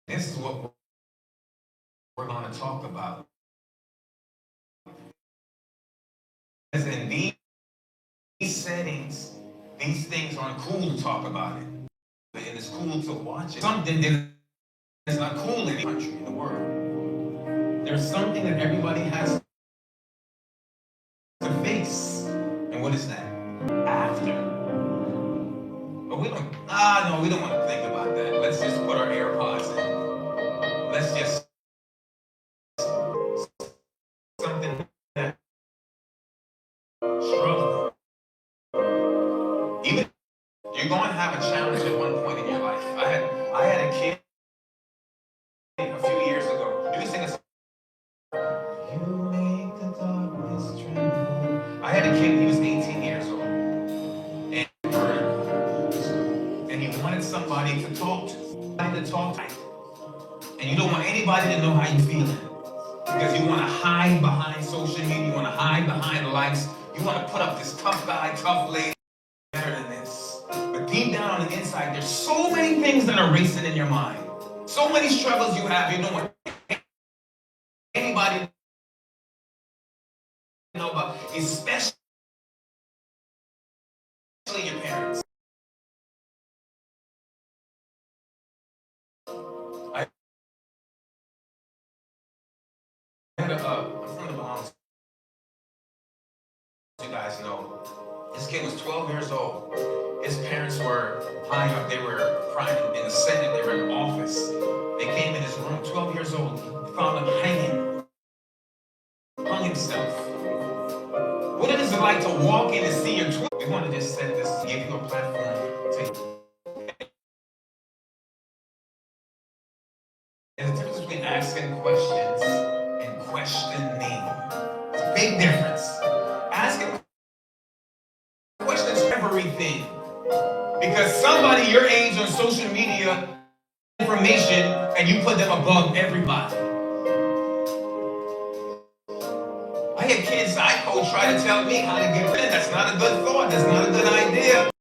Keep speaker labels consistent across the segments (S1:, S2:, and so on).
S1: This is what we're going to talk about. Because in these settings, these things aren't cool to talk about it. And it's cool to watch it. Something that is not cool in the country, in the world. There's something that everybody has to face. And what is that? After. But we don't, no, we don't want to think about that. Let's just put our AirPods in. Let's just, something that struggle. Even you're going to have a challenge at one point in your life. I had a kid a few years ago. You can sing a song. You make the darkness tremble. I had a kid, he was 18 years old. And he wanted somebody to talk to. Somebody to talk to. And you don't want anybody to know how you're feeling. Because you want to hide behind social media, you want to hide behind likes, you want to put up this tough guy, tough lady, better than this. But deep down on the inside, there's so many things that are racing in your mind. So many struggles you have, you don't want anybody to know about, especially your parents. I'm from the Bahamas. You guys know. This kid was 12 years old. His parents were high up. They were prime in the Senate. They were in the office. They came in his room, 12 years old. Found him hanging. Hung himself. What is it like to walk in and see your 12? We want to just set this, give you a platform to. There's a difference between asking questions and questioning. It's a big difference. Asking questions everything. Because somebody your age on social media information and you put them above everybody. I had kids I coach try to tell me how to get rid. That's not a good thought. That's not a good idea.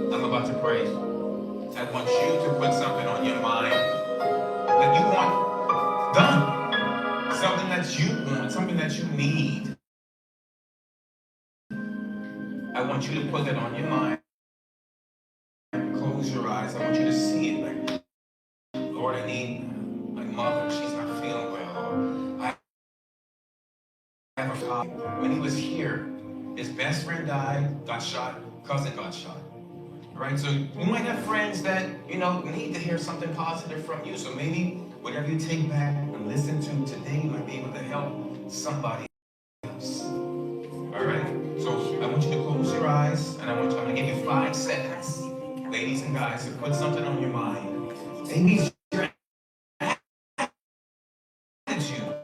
S1: I'm about to pray. I want you to put something on your mind that you want done. Something that you want, something that you need. I want you to put that on your mind. Close your eyes. I want you to see it like, Lord, I need my mother. She's not feeling well. Or I have a father. When he was here, his best friend died, got shot, cousin got shot. Right? So you might have friends that, need to hear something positive from you. So maybe whatever you take back and listen to today might be able to help somebody else. All right? So I want you to close your eyes, and I'm going to give you 5 seconds, ladies and guys, to put something on your mind. Maybe your attitude.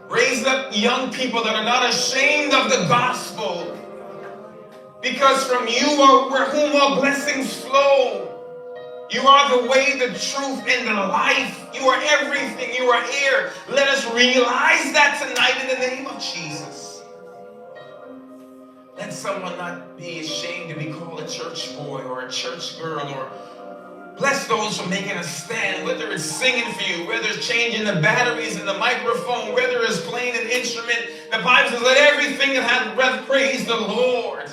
S1: Raise up young people that are not ashamed of the gospel. Because from you are whom all blessings flow. You are the way, the truth, and the life. You are everything. You are here. Let us realize that tonight in the name of Jesus. Let someone not be ashamed to be called a church boy or a church girl, or bless those for making a stand, whether it's singing for you, whether it's changing the batteries in the microphone, whether it's playing an instrument. The Bible says, let everything that hath breath praise the Lord.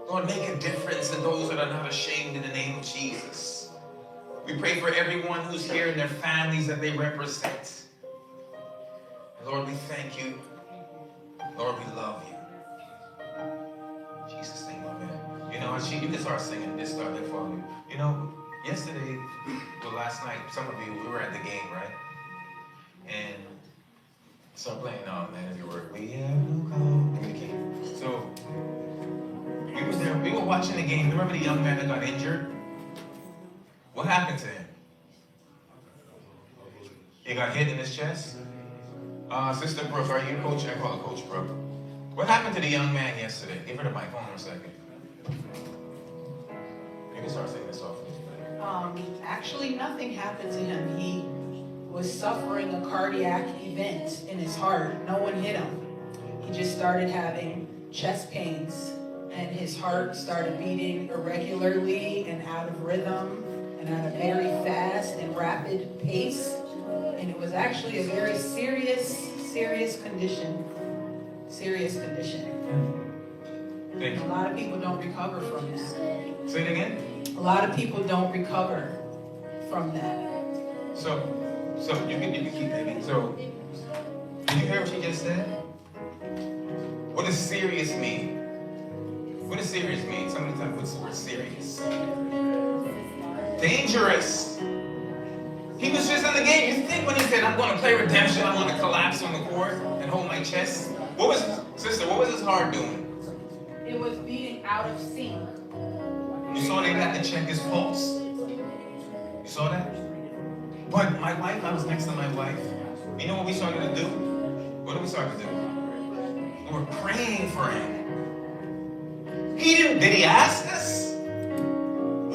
S1: Lord, make a difference in those that are not ashamed in the name of Jesus. We pray for everyone who's here and their families that they represent. Lord, we thank you. Lord, we love you. In Jesus' name, amen. You can start singing this stuff there for me. Yesterday, last night, some of you, we were at the game, right? And so I'm playing, oh man, if you were, we have no call in the game. So, we was there, we were watching the game. Remember the young man that got injured? What happened to him? He got hit in his chest? Sister Brooke, are you coach? I call her Coach Brooke. What happened to the young man yesterday? Give her the mic, hold on a second. You can start saying this off.
S2: Actually, nothing happened to him. He was suffering a cardiac event in his heart. No one hit him. He just started having chest pains, and his heart started beating irregularly and out of rhythm and at a very fast and rapid pace. And it was actually a very serious condition. Serious condition. And a lot of people don't recover from that.
S1: Say it again.
S2: A lot of people don't recover from that.
S1: So you can keep baby. So, did you hear what she just said? What does serious mean? What does serious mean? Somebody tell me what's the word serious. Dangerous. He was just in the game. You think when he said, I'm going to play redemption, I'm going to collapse on the court and hold my chest? What was his heart doing?
S2: It was beating out of sync.
S1: You saw they had to check his pulse? You saw that? But my wife, I was next to my wife. You know what we started to do? What did we start to do? We were praying for him. Did he ask us?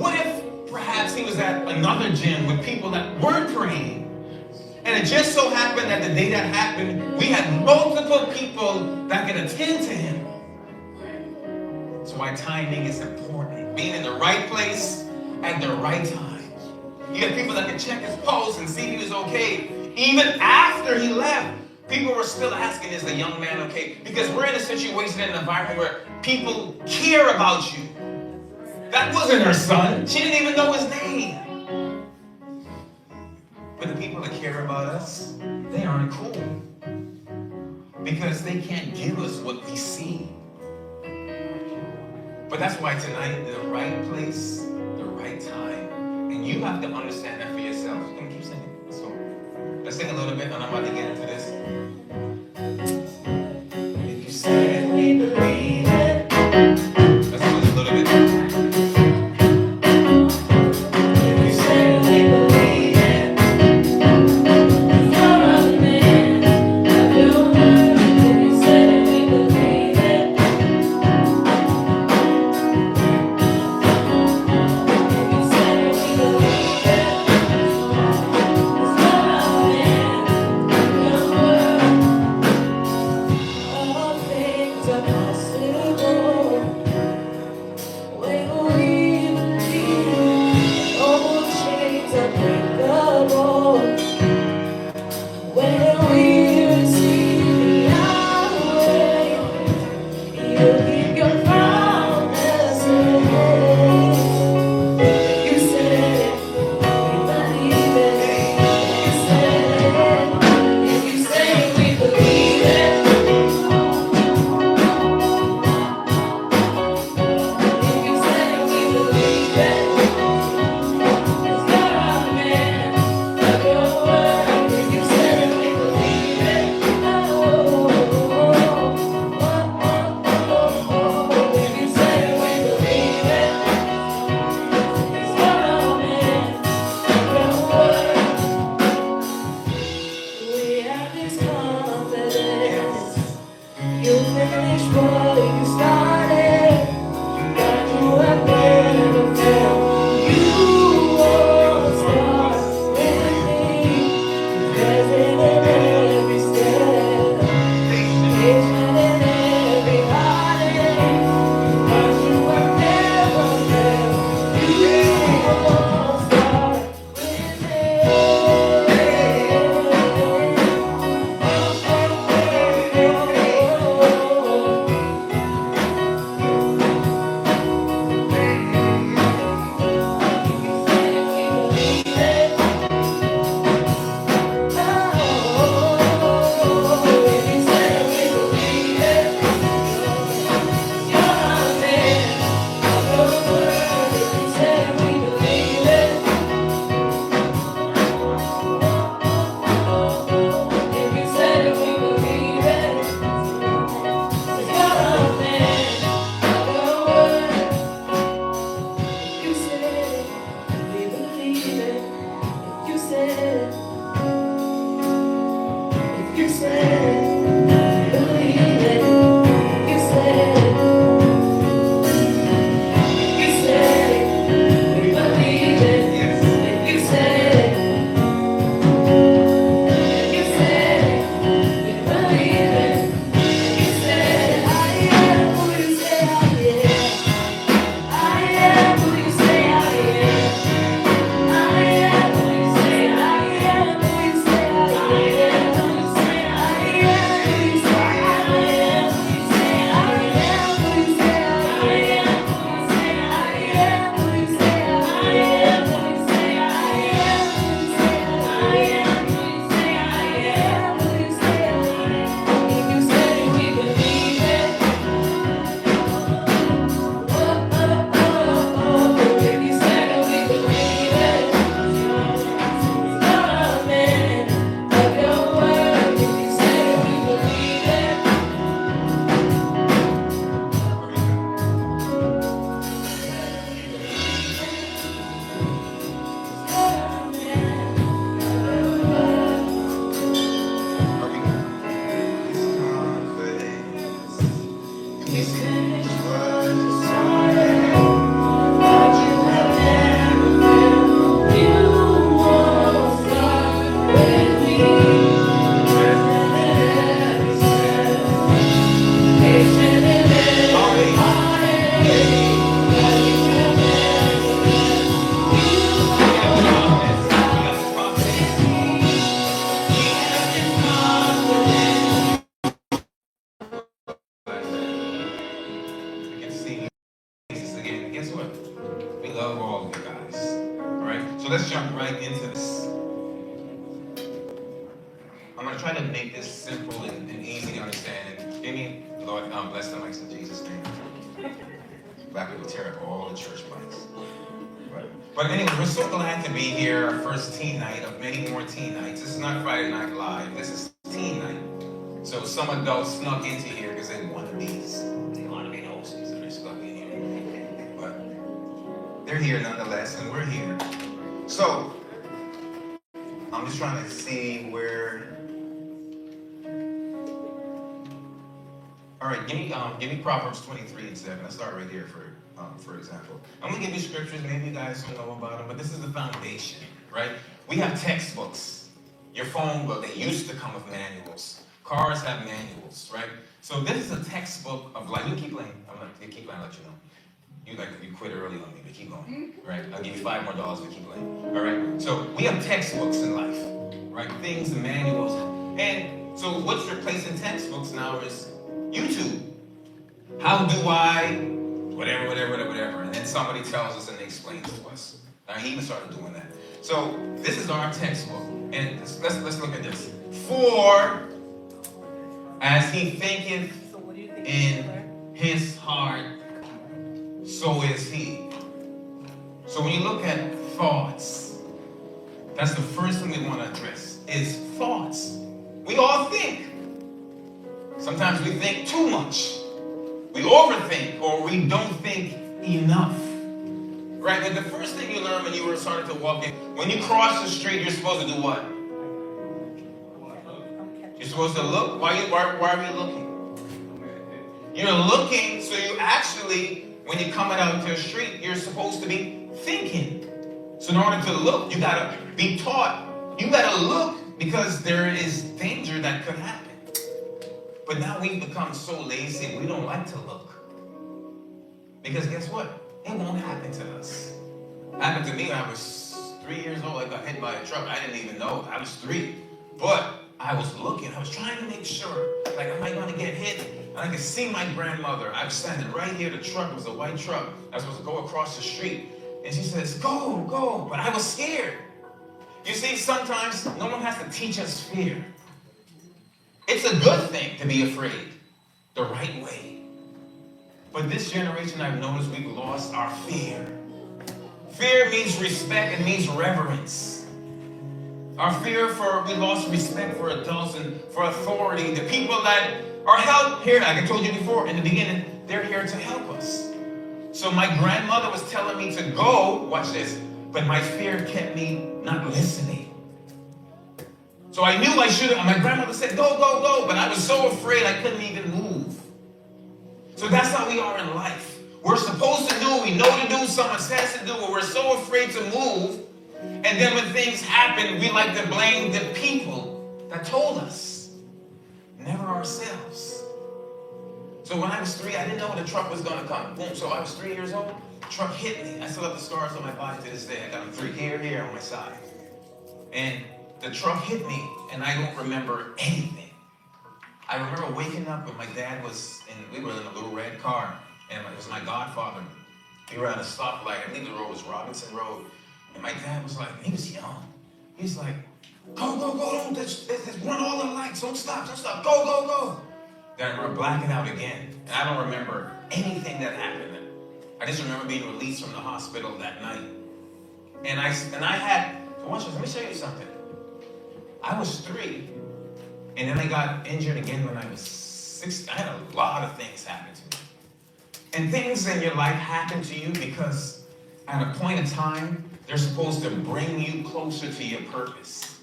S1: What if perhaps he was at another gym with people that weren't praying? And it just so happened that the day that happened, we had multiple people that could attend to him. That's why timing is important. Being in the right place at the right time. You had people that could check his pulse and see he was okay. Even after he left, people were still asking, is the young man okay? Because we're in a situation, in an environment where people care about you. That wasn't her son. She didn't even know his name. But the people that care about us, they aren't cool. Because they can't give us what we see. But that's why tonight, the right place, the right time. And you have to understand that for yourself. You can keep singing. Let's go. Let's sing a little bit, and I'm about to get into this. If you say we believe it. Let's do this a little bit. If you say we believe it. You're a man of your word. If you say we believe it. If you say we believe it. I'm going to try to make this simple and easy to understand. And give me, Lord, bless the mics in Jesus' name. Black people tear up all the church mics. But anyway, we're so glad to be here, our first teen night of many more teen nights. This is not Friday Night Live. This is teen night. So some adults snuck into here because they want to be nosy, so they snuck in here. But they're here nonetheless, and we're here. So I'm just trying to see where. All right, give me Proverbs 23:7. Let's start right here for example. I'm gonna give you scriptures. Maybe you guys don't know about them, but this is the foundation, right? We have textbooks. Your phone book. They used to come with manuals. Cars have manuals, right? So this is a textbook of life. You keep playing. I'm gonna keep playing. I'll let you know. You quit early on me, but keep going, right? I'll give you $5 more, but keep playing. All right. So we have textbooks in life, right? Things, and manuals, and so what's replacing textbooks now is YouTube. How do I, whatever, and then somebody tells us and they explain to us. I even started doing that. So this is our textbook, and let's look at this. For as he thinketh in his heart, so is he. So when you look at thoughts, that's the first thing we want to address, is thoughts. We all think. Sometimes we think too much. We overthink, or we don't think enough. Right? But the first thing you learn when you were starting to walk in, when you cross the street, you're supposed to do what? You're supposed to look. Why are you looking? You're looking, so you actually, when you're coming out into the street, you're supposed to be thinking. So in order to look, you gotta be taught. You gotta look because there is danger that could happen. But now we've become so lazy, we don't like to look. Because guess what? It won't happen to us. It happened to me when I was 3 years old. I got hit by a truck. I didn't even know. I was 3. But I was looking. I was trying to make sure. Like, am I going to get hit? And I could see my grandmother. I was standing right here. The truck was a white truck. I was supposed to go across the street. And she says, go. But I was scared. You see, sometimes no one has to teach us fear. It's a good thing to be afraid, the right way. But this generation, I've noticed we've lost our fear. Fear means respect, it means reverence. We lost respect for adults and for authority. The people that are help here, like I told you before in the beginning, they're here to help us. So my grandmother was telling me to go, watch this, but my fear kept me not listening. So I knew I should have. My grandmother said, go, but I was so afraid I couldn't even move. So that's how we are in life. We're supposed to do, we know to do, someone says to do, but we're so afraid to move. And then when things happen, we like to blame the people that told us, never ourselves. So when I was 3, I didn't know the truck was going to come. Boom. So I was 3 years old, the truck hit me. I still have the scars on my body to this day. I got them 3 here on my side. And the truck hit me, and I don't remember anything. I remember waking up when my dad we were in a little red car, and it was my godfather. We were at a stoplight. I believe the road was Robinson Road. And my dad was like, he was young. He's like, go, don't just run all the lights. Don't stop, go. Then I remember blacking out again. And I don't remember anything that happened. I just remember being released from the hospital that night. And I had, watch this, let me show you something. I was 3, and then I got injured again when I was 6. I had a lot of things happen to me. And things in your life happen to you because at a point in time, they're supposed to bring you closer to your purpose.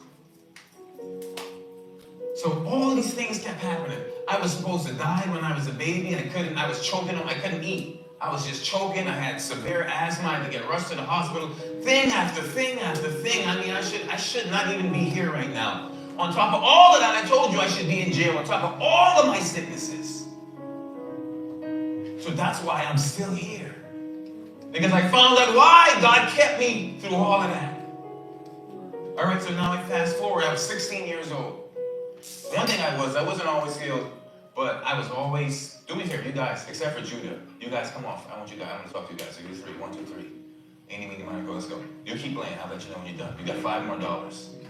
S1: So all these things kept happening. I was supposed to die when I was a baby, and I was choking on, I couldn't eat. I was just choking. I had severe asthma. I had to get rushed to the hospital. Thing after thing after thing. I mean, I should not even be here right now. On top of all of that, I told you I should be in jail. On top of all of my sicknesses. So that's why I'm still here. Because I found out why God kept me through all of that. All right, so now I fast forward. I was 16 years old. One thing I wasn't always healed, but I was always, do me a favor, you guys, except for Judah. You guys come off. I want to talk to you guys. So you 3, 1, 2, 3. Any, meeny, miny, go, let's go. You keep playing. I'll let you know when you're done. You got $5 more.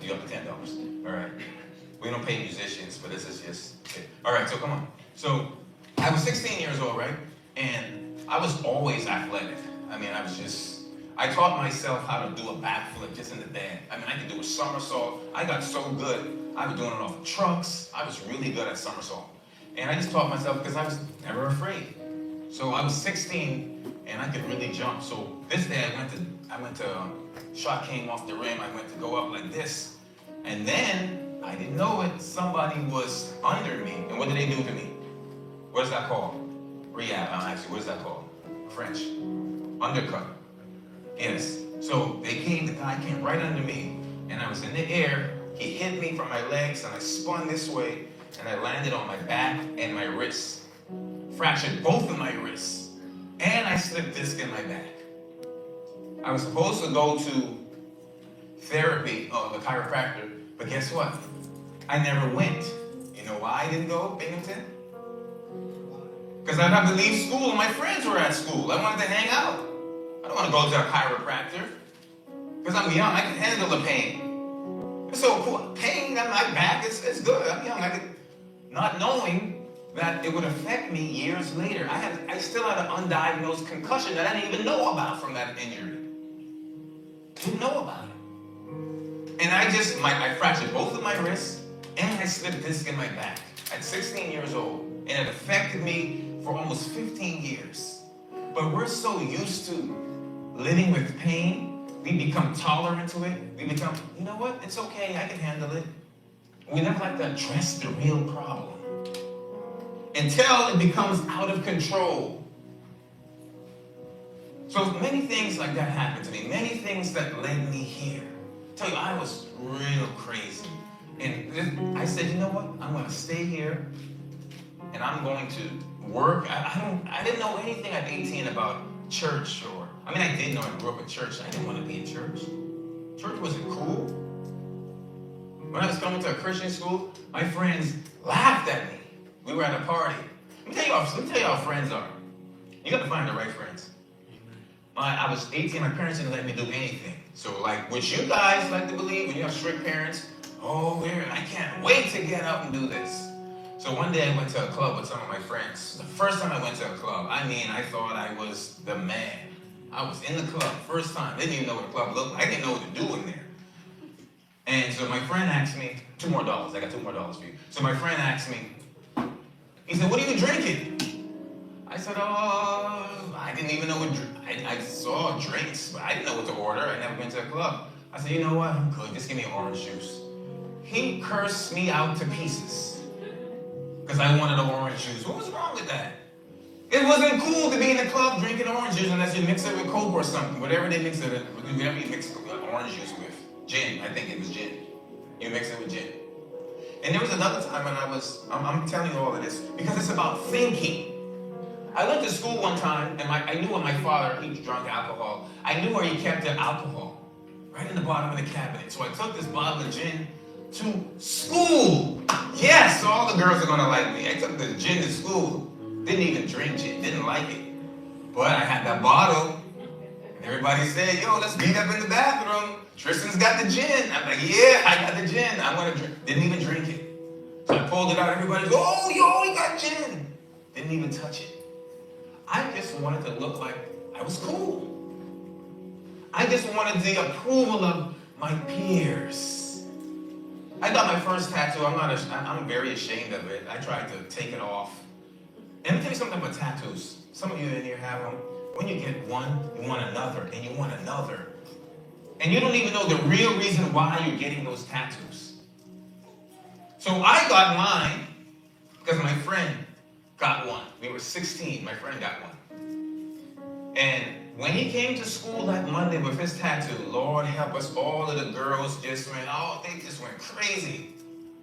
S1: You got the $10. All right. We don't don't pay musicians, but this is just okay. All right, so come on. So I was 16 years old, right? And I was always athletic. I mean, I taught myself how to do a backflip just in the bed. I mean, I could do a somersault. I got so good. I was doing it off of trucks. I was really good at somersault. And I just taught myself because I was never afraid. So I was 16 and I could really jump. So this day I went to shot came off the rim. I went to go up like this. And then I didn't know it. Somebody was under me. And what did they do to me? What is that called? Rehab. Actually, what is that called? French. Undercut. Yes. So the guy came right under me, and I was in the air. He hit me from my legs, and I spun this way, and I landed on my back and my wrists. Fractured both of my wrists, and I slipped disc in my back. I was supposed to go to therapy, the chiropractor, but guess what? I never went. You know why I didn't go, Binghamton? Because I'd have to leave school, and my friends were at school. I wanted to hang out. I don't want to go to a chiropractor because I'm young. I can handle the pain. So pain on my back is good. I'm young. Not knowing that it would affect me years later. I still had an undiagnosed concussion that I didn't even know about from that injury. Didn't know about it. And I fractured both of my wrists and I slipped disc in my back at 16 years old. And it affected me for almost 15 years. But we're so used to living with pain, we become tolerant to it. We become, you know what? It's okay. I can handle it. We never like to address the real problem until it becomes out of control. So many things like that happened to me. Many things that led me here. I tell you, I was real crazy. And I said, you know what? I'm going to stay here and I'm going to work. I didn't know anything at 18 about church I did know I grew up in church. I didn't want to be in church. Church wasn't cool. When I was coming to a Christian school, my friends laughed at me. We were at a party. Let me tell you how friends are. You got to find the right friends. I was 18. My parents didn't let me do anything. So, like, what you guys like to believe when you have strict parents, I can't wait to get up and do this. So one day I went to a club with some of my friends. The first time I went to a club, I thought I was the man. I was in the club, first time. Didn't even know what a club looked like. I didn't know what to do in there. And so my friend asked me, $2 more. I got $2 more for you. So my friend asked me, he said, what are you drinking? I said, I didn't even know what I saw drinks, but I didn't know what to order. I never been to a club. I said, you know what? I'm good. Just give me an orange juice. He cursed me out to pieces because I wanted an orange juice. What was wrong with that? It wasn't cool to be in the club drinking orange juice unless you mix it with Coke or something. Whatever they mix it with, whatever you mix orange juice with. Gin, I think it was gin. You mix it with gin. And there was another time when I'm telling you all of this because it's about thinking. I went to school one time and I knew when my father, he drank alcohol. I knew where he kept the alcohol. Right in the bottom of the cabinet. So I took this bottle of gin to school. Yes, all the girls are gonna like me. I took the gin to school. Didn't even drink gin, didn't like it. But I had that bottle, and everybody said, yo, let's meet up in the bathroom. Tristan's got the gin. I'm like, yeah, I got the gin. I'm gonna drink. Didn't even drink it. So I pulled it out, everybody's, oh, yo, he got gin. Didn't even touch it. I just wanted to look like I was cool. I just wanted the approval of my peers. I got my first tattoo. I'm very ashamed of it. I tried to take it off. And let me tell you something about tattoos. Some of you in here have them. When you get one, you want another, and you want another. And you don't even know the real reason why you're getting those tattoos. So I got mine because my friend got one. We were 16. My friend got one. And when he came to school that Monday with his tattoo, Lord help us, all of the girls they just went crazy.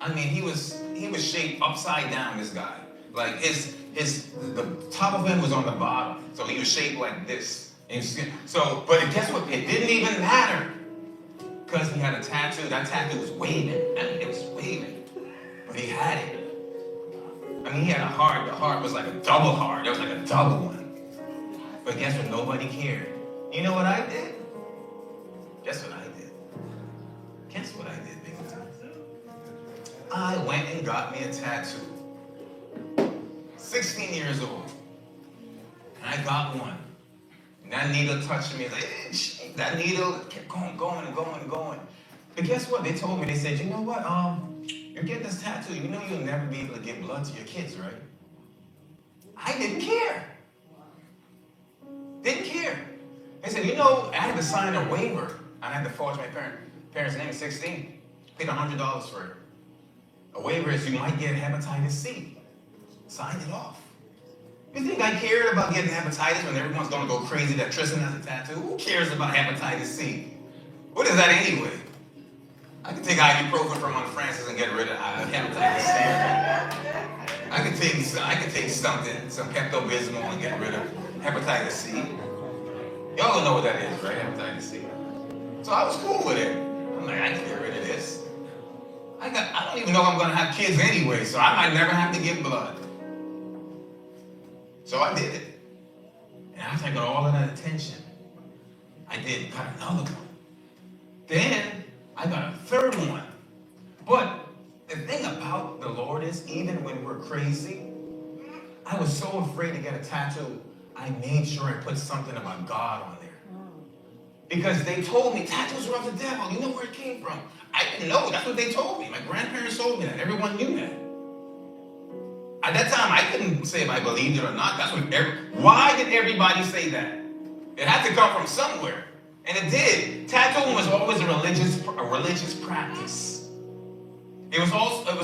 S1: I mean, he was shaped upside down, this guy. Like the top of him was on the bottom. So he was shaped like this. But guess what? It didn't even matter. Because he had a tattoo. That tattoo was waving. It was waving. But he had it. He had a heart. The heart was like a double heart. There was like a double one. But guess what? Nobody cared. You know what I did? Guess what I did? Guess what I did, Big Time? I went and got me a tattoo. 16 years old. And I got one. And that needle touched me. Like, that needle kept going. But guess what? They told me, they said, you know what? You're getting this tattoo. You know you'll never be able to give blood to your kids, right? I didn't care. Didn't care. They said, you know, I had to sign a waiver. I had to forge my parents' name at 16. Paid $100 for it. A waiver is you might get hepatitis C. Signed it off. You think I cared about getting hepatitis when everyone's going to go crazy that Tristan has a tattoo? Who cares about hepatitis C? What is that anyway? I can take ibuprofen from Aunt Francis and get rid of hepatitis C. I could take something, some Pepto-Bismol and get rid of hepatitis C. Y'all know what that is, right? Hepatitis C. So I was cool with it. I'm like, I can get rid of this. I don't even know if I'm going to have kids anyway, so I might never have to give blood. So I did it. And after I got all of that attention, I got another one. Then I got a third one. But the thing about the Lord is, even when we're crazy, I was so afraid to get a tattoo, I made sure I put something about God on there. Because they told me tattoos were of the devil. You know where it came from. I didn't know. That's what they told me. My grandparents told me that. Everyone knew that. At that time, I couldn't say if I believed it or not. That's what. Why did everybody say that? It had to come from somewhere, and it did. Tattooing was always a religious practice. It was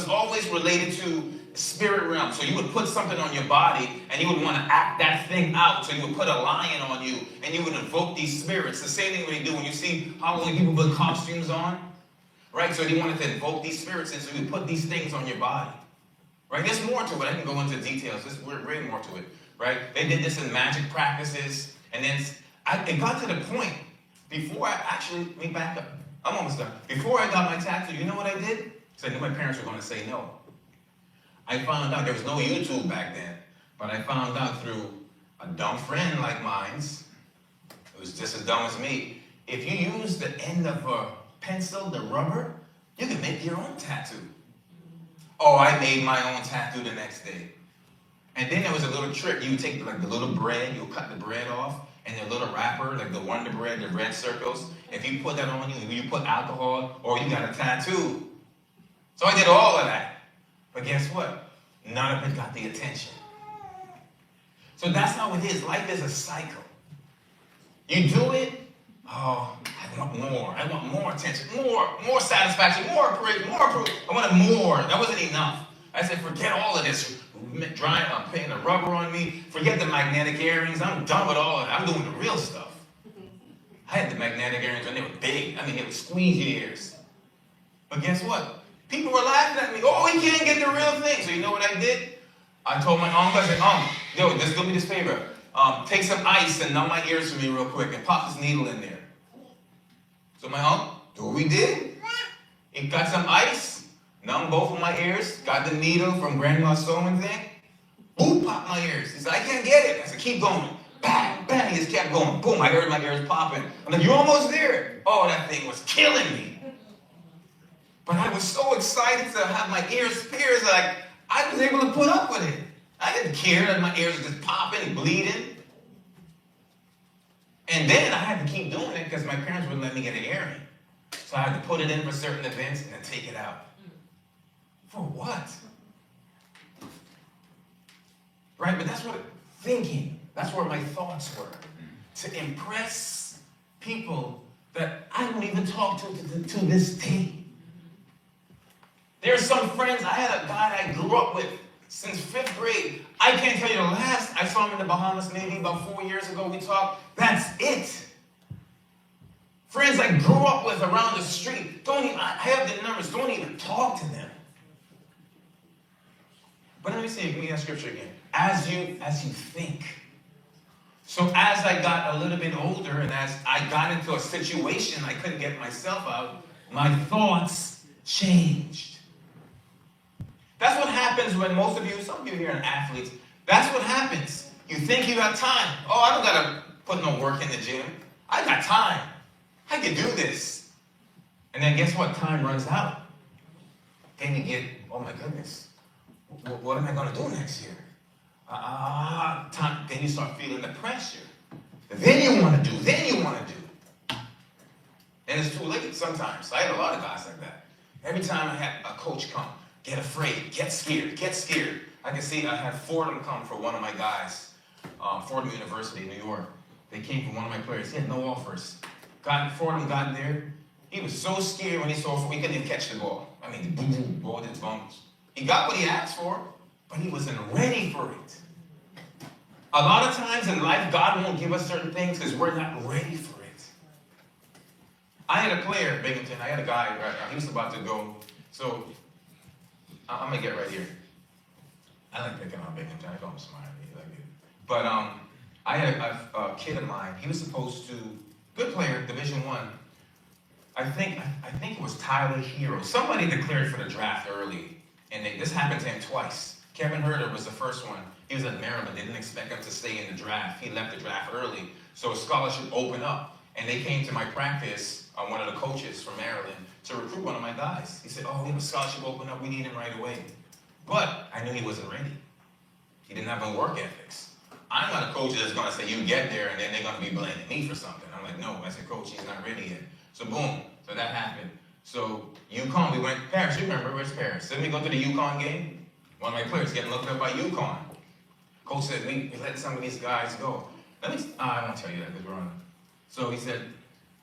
S1: always related to spirit realm. So you would put something on your body, and you would want to act that thing out. So you would put a lion on you, and you would invoke these spirits. The same thing they do when you see Halloween people put costumes on, right? So they wanted to invoke these spirits, and so you put these things on your body. Right? There's more to it. I can go into details. There's way more to it. Right? They did this in magic practices. And then it got to the point, before I actually, let me back up. I'm almost done. Before I got my tattoo, you know what I did? Because I knew my parents were going to say no. I found out, there was no YouTube back then, but I found out through a dumb friend like mine's, who was just as dumb as me, if you use the end of a pencil, the rubber, you can make your own tattoo. Oh, I made my own tattoo the next day. And then there was a little trick. You would take the little bread, you would cut the bread off, and the little wrapper, like the Wonder Bread, the red circles, if you put that on you, you put alcohol, or you got a tattoo. So I did all of that. But guess what? None of it got the attention. So that's how it is. Life is a cycle. You do it, oh, I want more. I want more attention, more satisfaction, more praise, more approval. I wanted more. That wasn't enough. I said, forget all of this. Putting the rubber on me. Forget the magnetic earrings. I'm done with all of that. I'm doing the real stuff. I had the magnetic earrings when they were big. I mean, they would squeeze your ears. But guess what? People were laughing at me. Oh, he can't get the real thing. So you know what I did? I told my uncle, I said, yo, just do me this favor. Take some ice and numb my ears for me real quick and pop this needle in there. So my uncle, do what we did. He got some ice, numbed both of my ears, got the needle from Grandma's sewing thing. Boom, popped my ears. He said, I can't get it. I said, keep going. Bang, bang, he just kept going. Boom, I heard my ears popping. I'm like, you're almost there. Oh, that thing was killing me. But I was so excited to have my ears pierced, like I was able to put up with it. I didn't care that my ears were just popping and bleeding. And then I had to keep doing it because my parents wouldn't let me get an earring. So I had to put it in for certain events and then take it out. For what? Right? But that's what thinking, that's where my thoughts were. To impress people that I don't even talk to this day. There's some friends, I had a guy I grew up with since 5th grade. I can't tell you the last I saw him in the Bahamas maybe about 4 years ago. We talked. That's it. Friends I grew up with around the street. I have the numbers. Don't even talk to them. But let me see. Give me that scripture again. As you think. So as I got a little bit older and as I got into a situation I couldn't get myself out, my thoughts changed. That's what happens when most of you, some of you here are athletes, that's what happens. You think you got time. Oh, I don't got to put no work in the gym. I got time. I can do this. And then guess what? Time runs out. Then you get, oh my goodness, what am I going to do next year? Then you start feeling the pressure. Then you want to do. And it's too late sometimes. I had a lot of guys like that. Every time I had a coach come, get afraid, get scared. I can see I had Fordham come for one of my guys, Fordham University, New York. They came for one of my players. He had no offers. Fordham got there. He was so scared when he saw he couldn't even catch the ball. I mean, boom, boom, ball did bounce. He got what he asked for, but he wasn't ready for it. A lot of times in life, God won't give us certain things because we're not ready for it. I had a player, Binghamton. I had a guy, he was about to go. So, I'm going to get right here. I like picking on Binghamton. I call him Smiley. Like it. But I had a kid of mine. He was supposed to, good player, Division I. I think it was Tyler Hero. Somebody declared for the draft early. And this happened to him twice. Kevin Herter was the first one. He was at Maryland. They didn't expect him to stay in the draft. He left the draft early. So a scholarship opened up. And they came to my practice, one of the coaches from Maryland, to recruit one of my guys. He said, we have a scholarship open up. We need him right away. But I knew he wasn't ready. He didn't have no work ethics. I'm not a coach that's going to say, you get there, and then they're going to be blaming me for something. I'm like, no. I said, coach, he's not ready yet. So boom. So that happened. So UConn, we went, Paris, you remember, where's Paris? Didn't we go to the UConn game? One of my players getting looked up by UConn. Coach said, we let some of these guys go. I won't tell you that because we're on. So he said,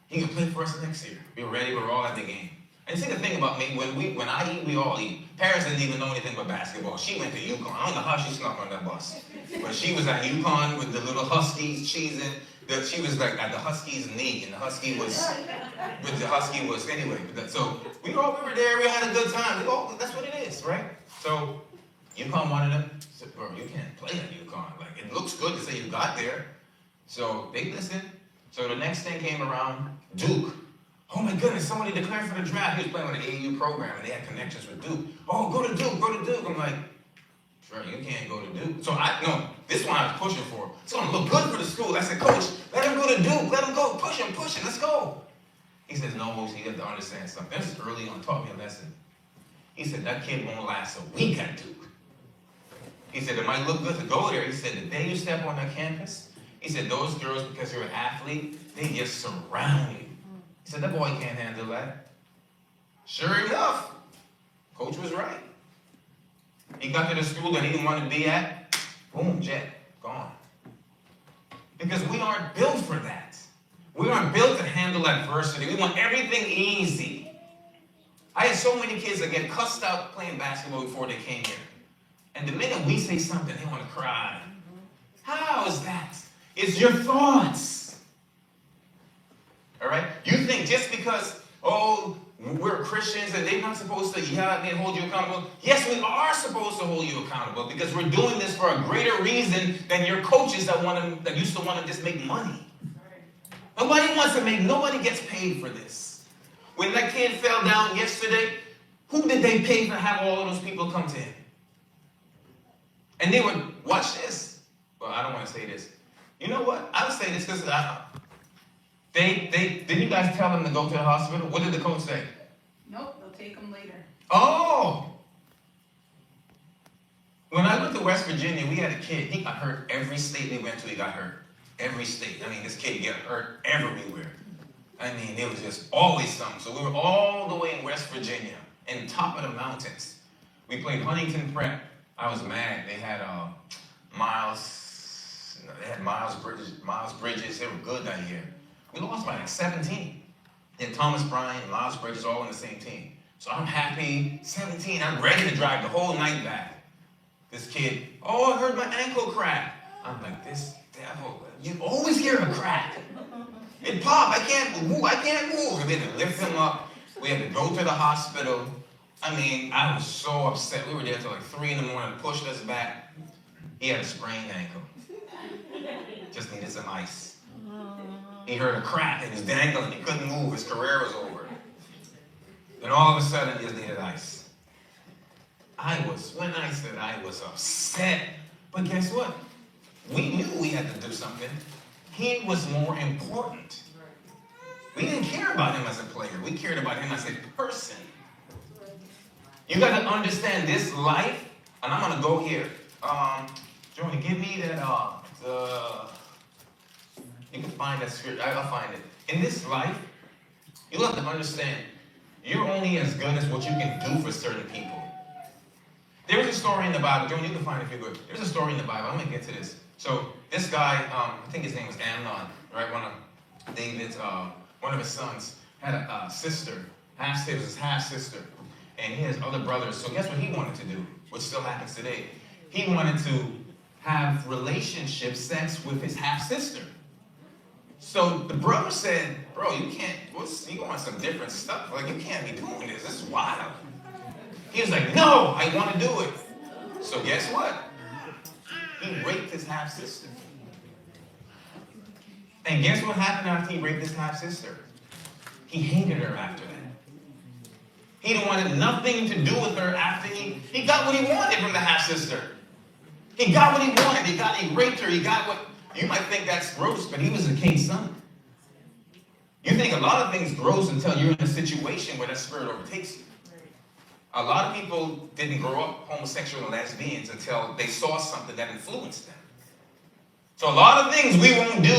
S1: he can play for us next year. We're ready, we're all at the game. And see the thing about me, when I eat, we all eat. Paris didn't even know anything about basketball. She went to UConn. I don't know how she snuck on that bus. But she was at UConn with the little Huskies cheesing. She was like at the Huskies' knee, and the Husky was, anyway. So we were there, we had a good time. That's what it is, right? So UConn wanted him. Said, bro, you can't play at UConn. Like, it looks good to say you got there. So they listened. So the next thing came around, Duke. Oh my goodness, somebody declared for the draft. He was playing with an AAU program, and they had connections with Duke. Oh, go to Duke. I'm like, sure, you can't go to Duke. So this one I was pushing for. It's going to look good for the school. I said, coach, let him go to Duke. Let him go. Push him. Let's go. He says, no, Moose, you have to understand something. This is early on. Taught me a lesson. He said, that kid won't last a week at Duke. He said, it might look good to go there. He said, the day you step on that campus, he said, those girls, because you're an athlete, they just surround you. He said, that boy can't handle that. Sure enough, coach was right. He got to the school that he didn't want to be at. Boom, jet, gone. Because we aren't built for that. We aren't built to handle adversity. We want everything easy. I had so many kids that get cussed out playing basketball before they came here. And the minute we say something, they want to cry. How is that? It's your thoughts. All right? You think just because, we're Christians and they're not supposed to yell at me and hold you accountable. Yes, we are supposed to hold you accountable because we're doing this for a greater reason than your coaches that used to want to just make money. Nobody gets paid for this. When that kid fell down yesterday, who did they pay to have all of those people come to him? And they would watch this. Well, I don't want to say this. You know what? I'll say this because did you guys tell them to go to the hospital? What did the coach say?
S2: Nope, they'll take them later.
S1: Oh! When I went to West Virginia, we had a kid. He got hurt every state we went to. He got hurt. Every state. I mean, this kid got hurt everywhere. I mean, there was just always something. So we were all the way in West Virginia, in top of the mountains. We played Huntington Prep. I was mad. They had Miles Bridges. They were good that year. We lost by like 17. And Thomas Bryant, Miles Bridges, all on the same team. So I'm happy. 17. I'm ready to drive the whole night back. This kid, I heard my ankle crack. I'm like, this devil. You always hear a crack. It popped. I can't move. And then they lift him up. We had to go to the hospital. I mean, I was so upset. We were there till like 3 in the morning, pushed us back. He had a sprained ankle. Just needed some ice. He heard a crack and he was dangling. He couldn't move. His career was over. And all of a sudden, he just needed ice. When I said I was upset. But guess what? We knew we had to do something. He was more important. We didn't care about him as a player. We cared about him as a person. You got to understand this life, and I'm going to go here. Johnny, give me that, you can find that script. I'll find it. In this life, you have to understand, you're only as good as what you can do for certain people. There was a story in the Bible. Johnny, you can find it if you're good. There's a story in the Bible. I'm going to get to this. So this guy, I think his name was Amnon, right? One of David's, one of his sons had a sister. It was his half-sister. And he has other brothers. So guess what he wanted to do, which still happens today? He wanted to have relationship sex with his half-sister. So the brother said, bro, you can't, you want some different stuff. Like, you can't be doing this. This is wild. He was like, no, I want to do it. So guess what? He raped his half-sister. And guess what happened after he raped his half-sister? He hated her after that. He didn't want nothing to do with her after he got what he wanted from the half-sister. He got what he wanted. He raped her. He got what, you might think that's gross, but he was a king's son. You think a lot of things gross until you're in a situation where that spirit overtakes you. A lot of people didn't grow up homosexual and lesbians until they saw something that influenced them. So a lot of things we won't do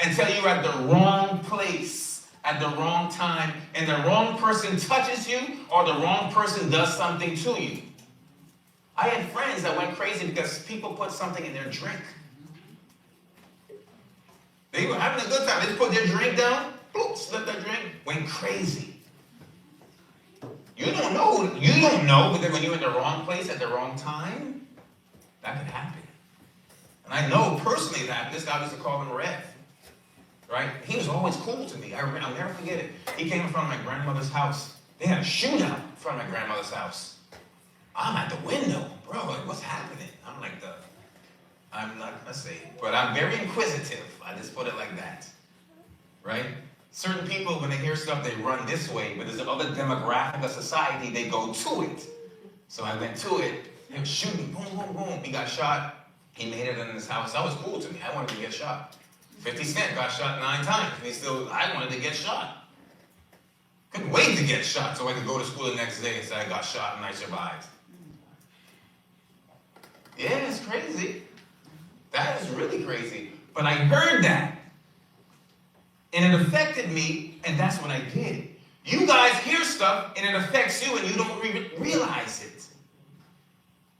S1: until you're at the wrong place, at the wrong time, and the wrong person touches you or the wrong person does something to you. I had friends that went crazy because people put something in their drink. They were having a good time. They just put their drink down, boop, slipped their drink, went crazy. You don't know, but then when you're in the wrong place at the wrong time, that could happen. And I know personally that this guy used to call him Rev, right? He was always cool to me. I'll never forget it. He came in front of my grandmother's house. They had a shootout in front of my grandmother's house. I'm at the window, bro, like, what's happening? I'm not gonna say it, but I'm very inquisitive. I just put it like that, right? Certain people, when they hear stuff, they run this way, but there's another demographic of society, they go to it. So I went to it. He was shooting, boom, boom, boom. He got shot. He made it in his house. That was cool to me. I wanted to get shot. 50 Cent got shot 9 times, and I wanted to get shot. Couldn't wait to get shot so I could go to school the next day and say I got shot and I survived. Yeah, it's crazy. That is really crazy. But I heard that. And it affected me, and that's what I did. You guys hear stuff, and it affects you, and you don't realize it.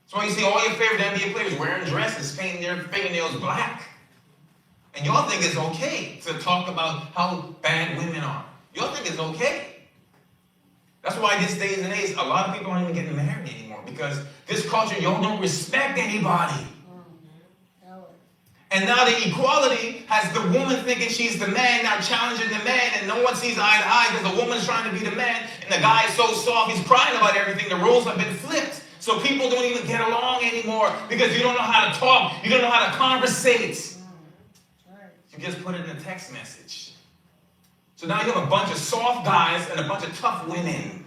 S1: That's why you see all your favorite NBA players wearing dresses, painting their fingernails black. And y'all think it's okay to talk about how bad women are. Y'all think it's okay. That's why these days and age, a lot of people aren't even getting married anymore, because this culture, y'all don't respect anybody. And now the equality has the woman thinking she's the man, now challenging the man, and no one sees eye to eye because the woman's trying to be the man, and the guy is so soft, he's crying about everything. The roles have been flipped. So people don't even get along anymore because you don't know how to talk. You don't know how to conversate. You just put it in a text message. So now you have a bunch of soft guys and a bunch of tough women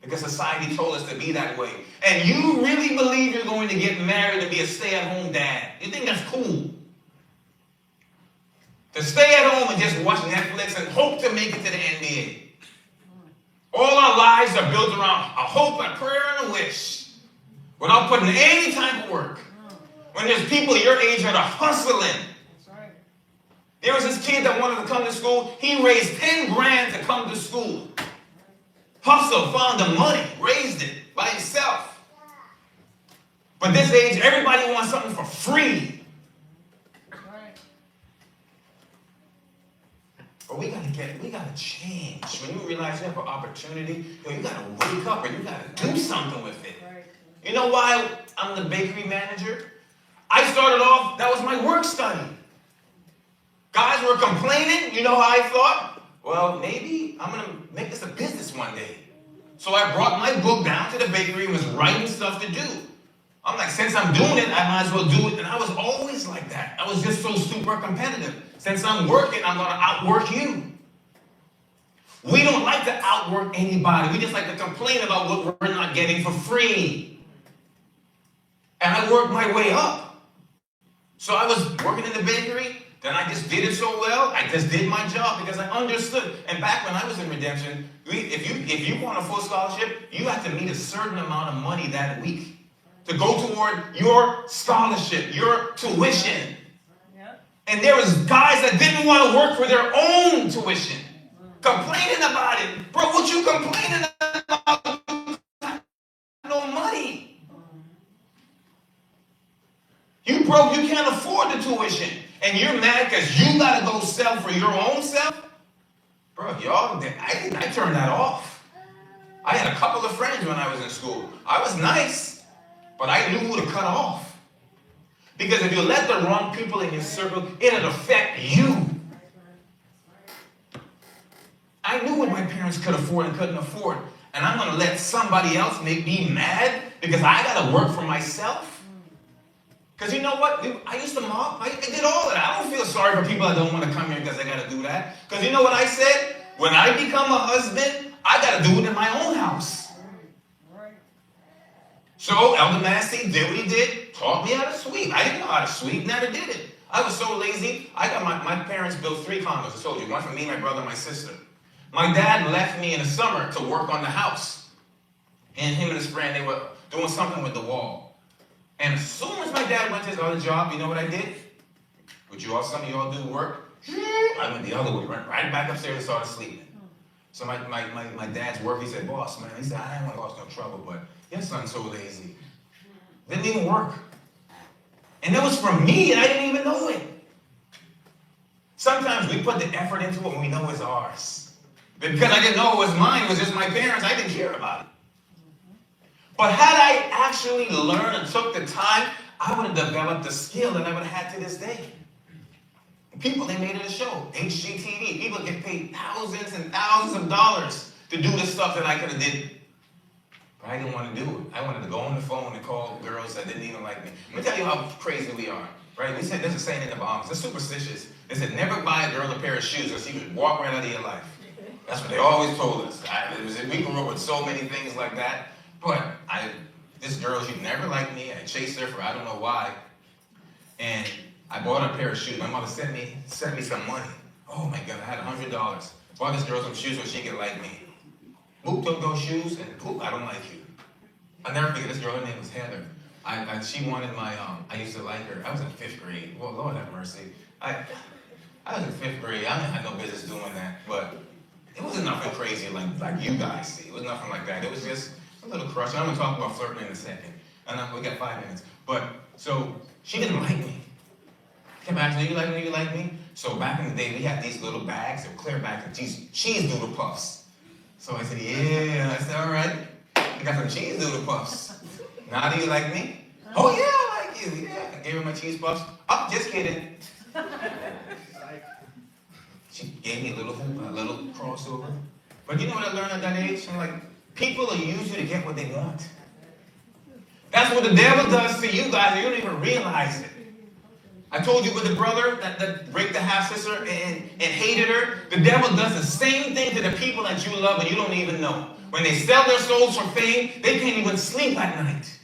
S1: because society told us to be that way. And you really believe you're going to get married and be a stay-at-home dad. You think that's cool? To stay at home and just watch Netflix and hope to make it to the NBA. All our lives are built around a hope, a prayer, and a wish. Without putting any type of work. When there's people your age that are hustling. There was this kid that wanted to come to school. He raised 10 grand to come to school. Hustled, found the money, raised it by himself. But this age, everybody wants something for free. But we gotta change. When you realize you have an opportunity, you gotta wake up and you gotta do something with it. You know why I'm the bakery manager? I started off, that was my work study. Guys were complaining, you know how I thought? Well, maybe I'm gonna make this a business one day. So I brought my book down to the bakery and was writing stuff to do. I'm like, since I'm doing it, I might as well do it. And I was always like that. I was just so super competitive. Since I'm working, I'm going to outwork you. We don't like to outwork anybody. We just like to complain about what we're not getting for free. And I worked my way up. So I was working in the bakery. Then I just did it so well, I just did my job because I understood. And back when I was in redemption, if you want a full scholarship, you have to meet a certain amount of money that week to go toward your scholarship, your tuition. Yeah. And there was guys that didn't want to work for their own tuition, complaining about it. Bro, what you complaining about? No money. You broke, you can't afford the tuition. And you're mad because you got to go sell for your own self? Bro, y'all, I turned that off. I had a couple of friends when I was in school. I was nice, but I knew who to cut off. Because if you let the wrong people in your circle, it'll affect you. I knew what my parents could afford and couldn't afford. And I'm going to let somebody else make me mad because I got to work for myself? Because you know what? I used to mob. I did all of that. I don't feel sorry for people that don't want to come here because they got to do that. Because you know what I said? When I become a husband, I got to do it in my own house. So Elder Massey did what he did, taught me how to sweep. I didn't know how to sweep, never did it. I was so lazy. I got my parents built 3 condos. I told you, one for me, my brother, and my sister. My dad left me in the summer to work on the house. And him and his friend, they were doing something with the wall. And as soon as my dad went to his other job, you know what I did? Which some of you all do work. I went the other way, right back upstairs and started sleeping. So my dad's work, he said, boss, man, he said, I didn't want to cause no trouble, but your son's so lazy. Didn't even work. And it was from me, and I didn't even know it. Sometimes we put the effort into it when we know it's ours. Because I didn't know it was mine, it was just my parents, I didn't care about it. But had I actually learned and took the time, I would have developed the skill that I would have had to this day. People, they made it a show. HGTV. People get paid thousands and thousands of dollars to do the stuff that I could have did. But I didn't want to do it. I wanted to go on the phone and call girls that didn't even like me. Let me tell you how crazy we are. Right? We said, there's a saying in the Bahamas. They're superstitious. They said, never buy a girl a pair of shoes or she would walk right out of your life. That's what they always told us. We grew up with so many things like that. But this girl, she never liked me. I chased her for I don't know why. And I bought her a pair of shoes. My mother sent me some money. Oh my God, I had $100. Bought this girl some shoes so she could like me. Moop took those shoes and poop, I don't like you. I'll never forget this girl, her name was Heather. She wanted my, I used to like her. I was in 5th grade. Well, Lord have mercy. I was in 5th grade. I had no business doing that. But it wasn't nothing crazy like you guys see. It was nothing like that. It was just a little crush. I'm going to talk about flirting in a second. And we got 5 minutes. But, so, she didn't like me. Kept asking, you like me, you like me? So back in the day, we had these little bags, they were clear bags of cheese doodle puffs. So I said, yeah. I said, all right. I got some cheese doodle puffs. Now do you like me? Oh, yeah, I like you. Yeah. I gave her my cheese puffs. Oh, just kidding. She gave me a little crossover. But you know what I learned at that age? I'm like, people will use you to get what they want. That's what the devil does to you guys, and you don't even realize it. I told you with the brother that raped the half-sister and hated her. The devil does the same thing to the people that you love and you don't even know. When they sell their souls for fame, they can't even sleep at night.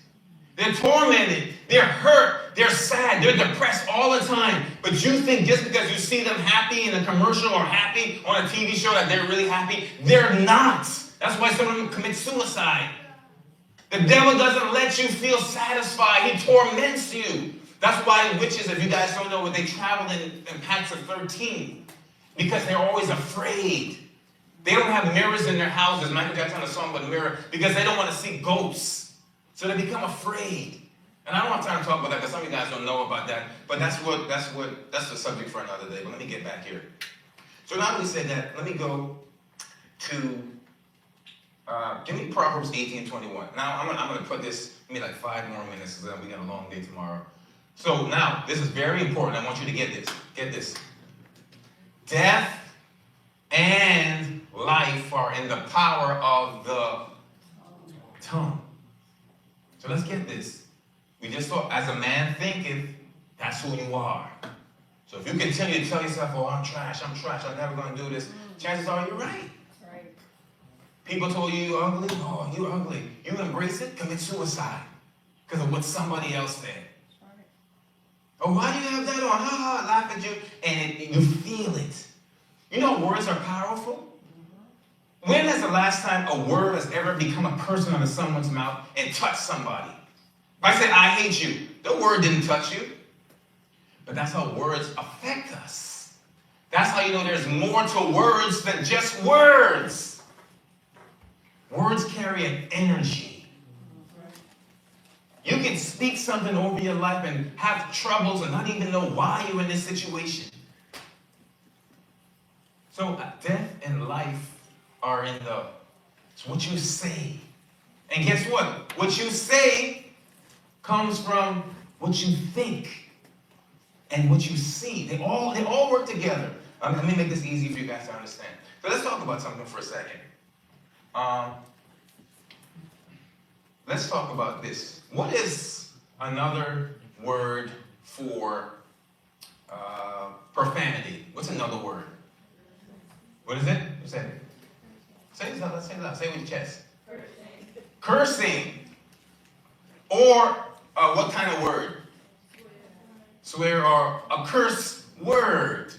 S1: They're tormented. They're hurt. They're sad. They're depressed all the time. But you think just because you see them happy in a commercial or happy on a TV show that they're really happy. They're not. That's why some of them commit suicide. The devil doesn't let you feel satisfied. He torments you. That's why witches, if you guys don't know, they travel in packs of 13. Because they're always afraid. They don't have mirrors in their houses. Michael Jackson had a song about a mirror because they don't want to see ghosts. So they become afraid. And I don't have time to talk about that because some of you guys don't know about that. But that's the subject for another day. But let me get back here. So now that we said that, let me go to give me Proverbs 18:21. Now I'm going to put this, give me like 5 more minutes because we got a long day tomorrow. So now, this is very important. I want you to get this. Get this. Death and life are in the power of the tongue. So let's get this. We just thought, as a man thinketh, that's who you are. So if you continue to tell yourself, oh, I'm trash, I'm never going to do this, chances are you're right. Right. People told you you're ugly, oh, you're ugly. You embrace it, commit suicide because of what somebody else said. Oh, why do you have that on? Ha ha, laugh at you, and you feel it. You know words are powerful? When is the last time a word has ever become a person out of someone's mouth and touched somebody? If I say, I hate you, the word didn't touch you. But that's how words affect us. That's how you know there's more to words than just words. Words carry an energy. You can speak something over your life and have troubles and not even know why you're in this situation. So death and life are in it's what you say. And guess what? What you say comes from what you think and what you see. They all work together. Let me make this easy for you guys to understand. So let's talk about something for a second. Let's talk about this. What is another word for profanity? What's another word? What is it? Say it. Say it out. Say it out. Say it with your chest. Cursing. Or what kind of word? Swear or a curse word.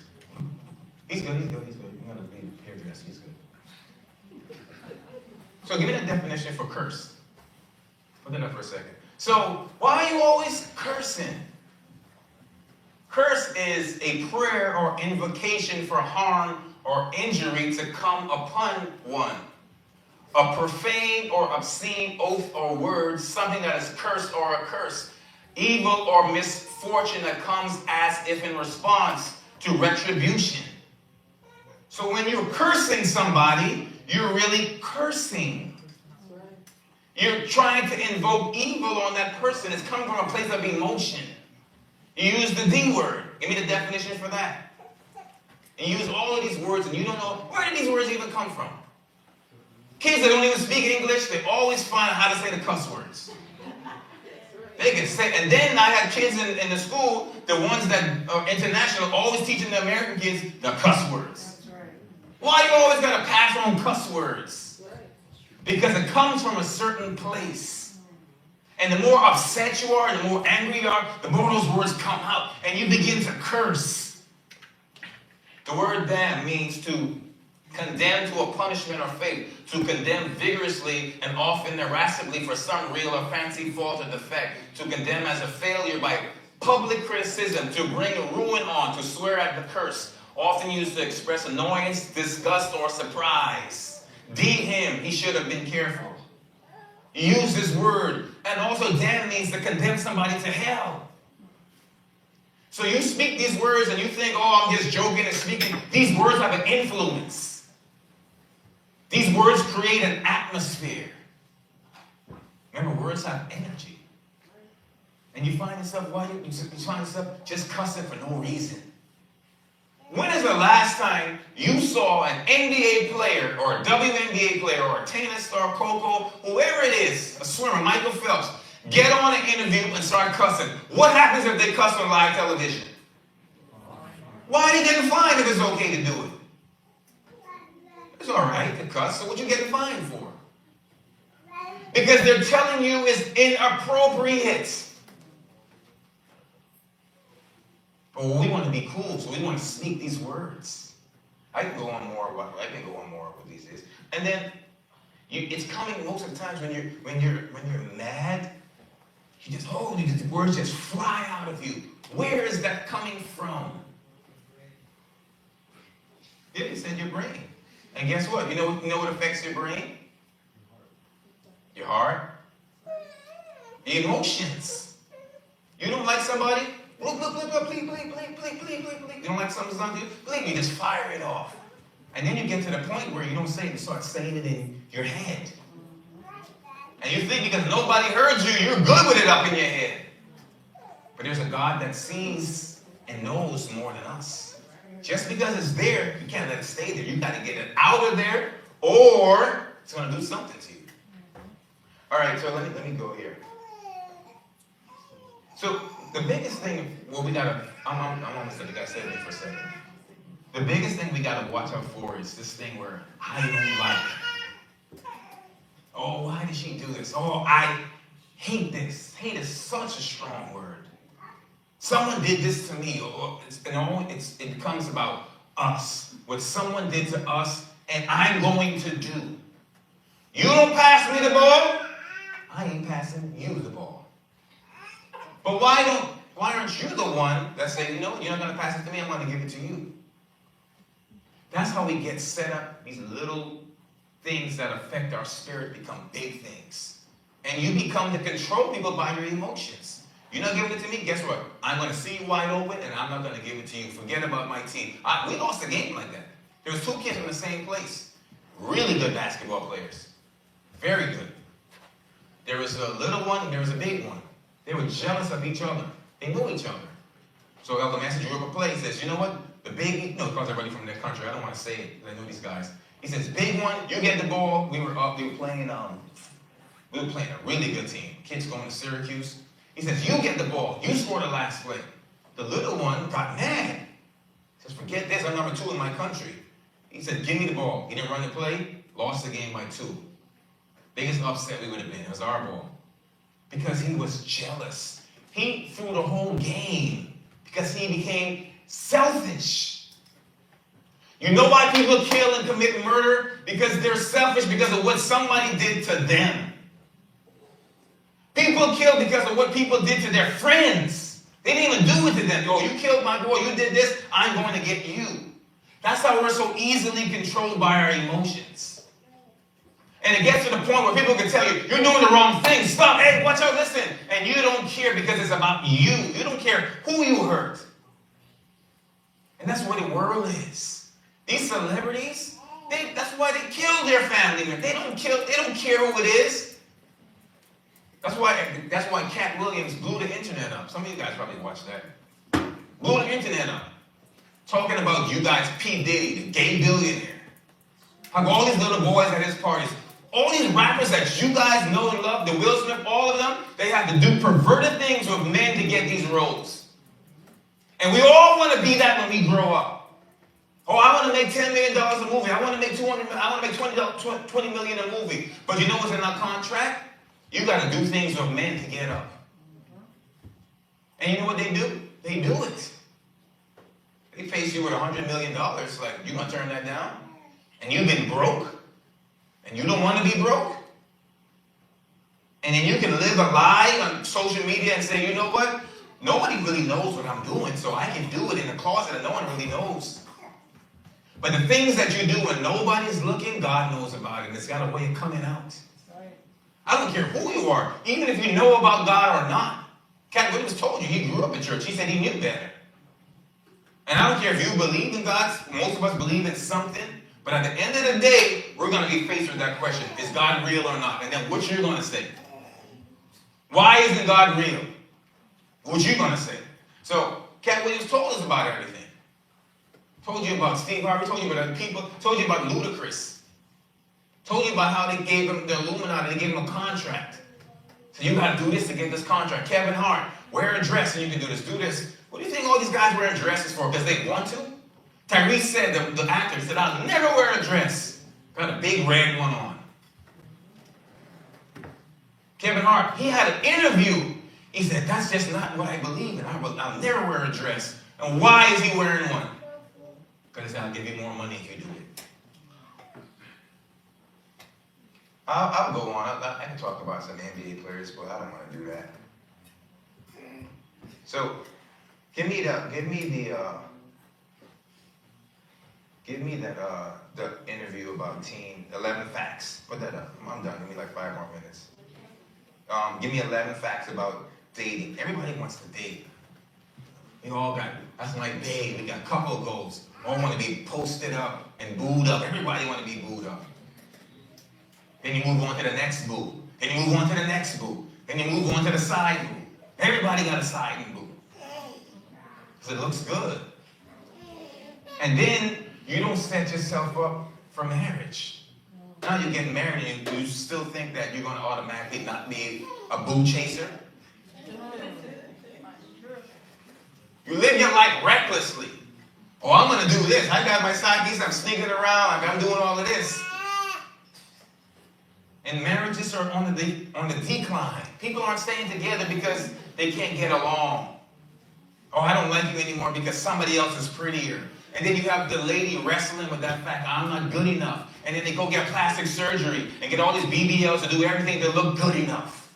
S1: He's good. I'm going to be hairdresser. He's good. So give me the definition for curse. Put that up for a second. So why are you always cursing? Curse is a prayer or invocation for harm or injury to come upon one. A profane or obscene oath or word, something that is cursed or a curse. Evil or misfortune that comes as if in response to retribution. So when you're cursing somebody, you're really cursing. You're trying to invoke evil on that person. It's coming from a place of emotion. You use the D word. Give me the definition for that. And you use all of these words and you don't know, where did these words even come from? Kids that don't even speak English, they always find out how to say the cuss words. They can say, and then I had kids in the school, the ones that are international, always teaching the American kids the cuss words. Why you always got to pass on cuss words? Because it comes from a certain place. And the more upset you are, and the more angry you are, the more those words come out. And you begin to curse. The word damn means to condemn to a punishment or fate, to condemn vigorously and often irascibly for some real or fancy fault or defect, to condemn as a failure by public criticism, to bring ruin on, to swear at the curse, often used to express annoyance, disgust, or surprise. D him, he should have been careful. Use this word. And also damn means to condemn somebody to hell. So you speak these words and you think, oh, I'm just joking and speaking. These words have an influence. These words create an atmosphere. Remember, words have energy. And you find yourself, just cussing for no reason. When is the last time you saw an NBA player or a WNBA player or a tennis star, Coco, whoever it is, a swimmer, Michael Phelps, get on an interview and start cussing? What happens if they cuss on live television? Why are they getting fined if it's okay to do it? It's all right to cuss, so what you getting fined for? Because they're telling you it's inappropriate. But we want to be cool, so we want to speak these words. I can go on more with these days. And then it's coming most of the times when you're mad. The words just fly out of you. Where is that coming from? It's in your brain. And guess what? You know what affects your brain? Your heart. The emotions. You don't like somebody? Bleep, bleep, bleep, bleep, bleep, bleep, bleep, bleep, bleep, bleep. You don't like something's on you? Bleep, you just fire it off. And then you get to the point where you don't say it, you start saying it in your head. And you think because nobody heard you, you're good with it up in your head. But there's a God that sees and knows more than us. Just because it's there, you can't let it stay there. You got to get it out of there, or it's going to do something to you. All right, so let me go here. So the biggest thing, I'm almost done. You got to stay with me for a second. The biggest thing we got to watch out for is this thing where I don't like. Oh, why did she do this? Oh, I hate this. Hate is such a strong word. Someone did this to me. It becomes about us. What someone did to us, and I'm going to do. You don't pass me the ball, I ain't passing you the ball. But why aren't you the one that say, you know, you're not going to pass it to me, I'm going to give it to you? That's how we get set up. These little things that affect our spirit become big things. And you become to control people by your emotions. You're not giving it to me, guess what? I'm going to see you wide open, and I'm not going to give it to you. Forget about my team. We lost a game like that. There was two kids in the same place. Really good basketball players. Very good. There was a little one and there was a big one. They were jealous of each other. They knew each other. So Elder Master drew up a play. He says, you know what? The big, no, because everybody from their country. I don't want to say it, because I know these guys. He says, big one, you get the ball. We were playing a really good team. Kids going to Syracuse. He says, you get the ball. You score the last play. The little one got mad. He says, forget this. I'm number 2 in my country. He said, give me the ball. He didn't run the play. Lost the game by 2. Biggest upset we would have been. It was our ball. Because he was jealous. He threw the whole game because he became selfish. You know why people kill and commit murder? Because they're selfish because of what somebody did to them. People kill because of what people did to their friends. They didn't even do it to them. Oh, you killed my boy, you did this, I'm going to get you. That's how we're so easily controlled by our emotions. And it gets to the point where people can tell you, you're doing the wrong thing. Stop. Hey, watch out, listen. And you don't care because it's about you. You don't care who you hurt. And that's what the world is. These celebrities, that's why they kill their family members. They don't care who it is. That's why Cat Williams blew the internet up. Some of you guys probably watched that. Blew the internet up. Talking about you guys, P. Diddy, the gay billionaire. How all these little boys at his parties, all these rappers that you guys know and love, the Will Smith, all of them, they have to do perverted things with men to get these roles. And we all want to be that when we grow up. Oh, I want to make $10 million a movie. I want to make $20 million a movie. But you know what's in our contract? You got to do things with men to get up. And you know what they do? They do it. They face you with $100 million. Like, you going to turn that down? And you've been broke? And you don't want to be broke? And then you can live a lie on social media and say, you know what? Nobody really knows what I'm doing, so I can do it in the closet and no one really knows. But the things that you do when nobody's looking, God knows about it, and it's got a way of coming out. I don't care who you are, even if you know about God or not. Cat Williams told you he grew up in church. He said he knew better. And I don't care if you believe in God. Most of us believe in something. But at the end of the day, we're going to be faced with that question. Is God real or not? And then what you're going to say. Why isn't God real? What you going to say? So, Cat Williams told us about everything. Told you about Steve Harvey. Told you about other people. Told you about Ludacris. Told you about how they gave him the Illuminati. They gave him a contract. So you got to do this to get this contract. Kevin Hart, wear a dress and you can do this. Do this. What do you think all these guys wearing dresses for? Because they want to? Tyrese said, the actor said, I'll never wear a dress. Got a big red one on. Kevin Hart, he had an interview. He said, that's just not what I believe in. I'll never wear a dress. And why is he wearing one? Because he said, I'll give you more money if you do it. I'll go on. I can talk about some NBA players, but I don't want to do that. So, give me the interview about Team 11 facts. Put that up. I'm done. Give me like 5 more minutes. Give me 11 facts about dating. Everybody wants to date. We all got, that's my babe. We got couple goals. All want to be posted up and booed up. Everybody want to be booed up. Then you move on to the next boo. Then you move on to the next boo. Then you move on to the side boo. Everybody got a side boo. Because it looks good. And then you don't set yourself up for marriage. Now you're getting married and you still think that you're going to automatically not be a boo chaser? You live your life recklessly. Oh, I'm going to do this. I got my side piece. I'm sneaking around. I'm doing all of this. And marriages are on the decline. People aren't staying together because they can't get along. Oh, I don't like you anymore because somebody else is prettier. And then you have the lady wrestling with that fact, I'm not good enough. And then they go get plastic surgery and get all these BBLs to do everything to look good enough.